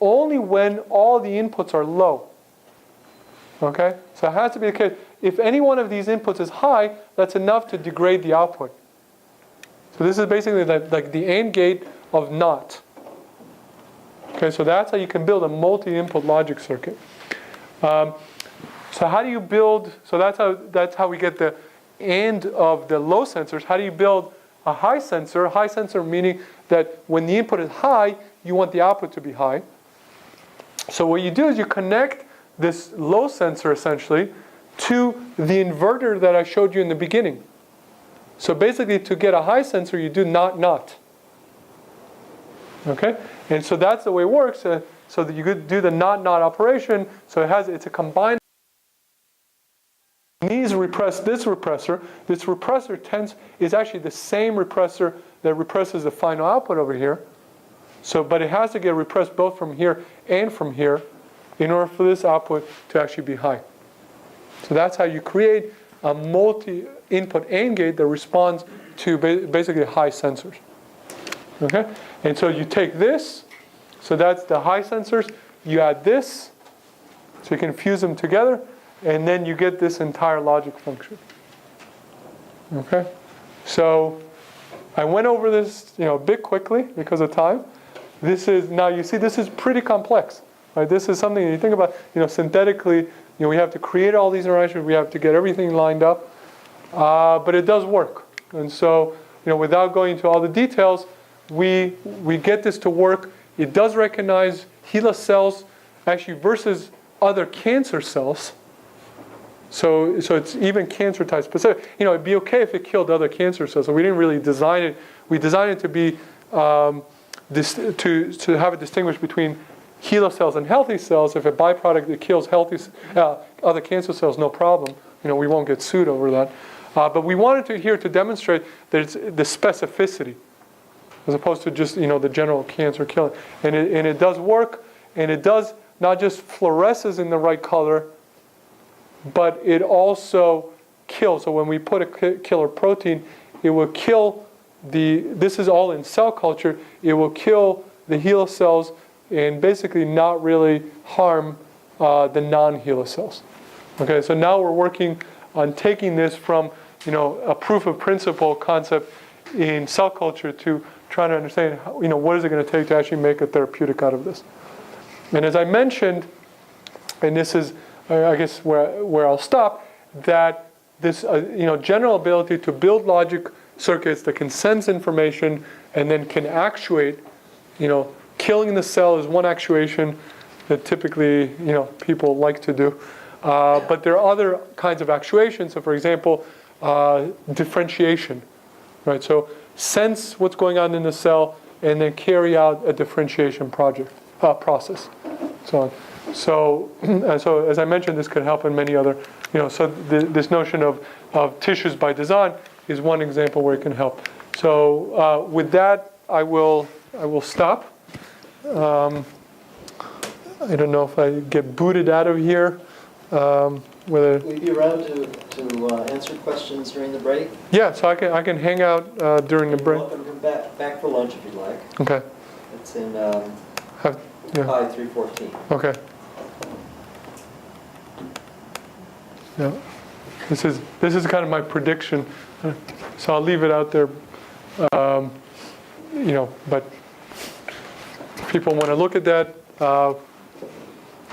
only when all the inputs are low. Okay, so it has to be the case. If any one of these inputs is high, that's enough to degrade the output. So this is basically like the AND gate of NOT. Okay, so that's how you can build a multi-input logic circuit. So how do you build? So that's how we get the AND of the low sensors. How do you build a high sensor? A high sensor meaning that when the input is high, you want the output to be high. So what you do is you connect this low sensor essentially to the inverter that I showed you in the beginning. So basically, to get a high sensor, you do not. Okay, and so that's the way it works. So that you could do the not operation. So it's a combined. These repress this repressor. This repressor is actually the same repressor that represses the final output over here. So, but it has to get repressed both from here and from here in order for this output to actually be high. So that's how you create a multi-input AND gate that responds to basically high sensors. Okay? And so you take this, so that's the high sensors, you add this, so you can fuse them together, and then you get this entire logic function. Okay? So I went over this a bit quickly because of time. Now you see this is pretty complex. Right? This is something you think about, synthetically, we have to create all these interactions, we have to get everything lined up, but it does work. And so, without going into all the details, we get this to work. It does recognize HeLa cells actually versus other cancer cells. So it's even cancer type specific. It'd be okay if it killed other cancer cells. So we didn't really design it. We designed it to be to have it distinguish between HeLa cells and healthy cells. If a byproduct that kills other cancer cells, no problem. We won't get sued over that. But we wanted here to demonstrate that it's the specificity, as opposed to just the general cancer killing. And it does work, and it does not just fluoresces in the right color, but it also kills. So when we put a killer protein, it will kill this is all in cell culture, it will kill the HeLa cells and basically not really harm the non-HeLa cells. Okay, so now we're working on taking this from, a proof of principle concept in cell culture to trying to understand, what is it going to take to actually make a therapeutic out of this. And as I mentioned, and this is, I guess, where I'll stop, that this, general ability to build logic circuits that can sense information and then can actuate, killing the cell is one actuation that typically, people like to do. But there are other kinds of actuation. So, for example, differentiation, right? So sense what's going on in the cell and then carry out a differentiation process, so on. So as I mentioned, this could help in many other, so this notion of tissues by design is one example where it can help. So with that, I will stop. I don't know if I get booted out of here. Whether Will you be around to answer questions during the break? Yeah, so I can hang out during the break. You're welcome to come back for lunch if you'd like. Okay. It's in Yeah. Pi 314. Okay. Yeah. This is kind of my prediction, so I'll leave it out there. But if people want to look at that.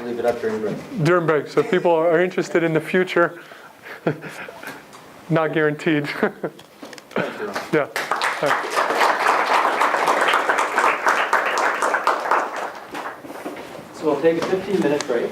Leave it up during break. During break. So if people are interested in the future, not guaranteed. Thank you. Yeah. So we'll take a 15-minute break.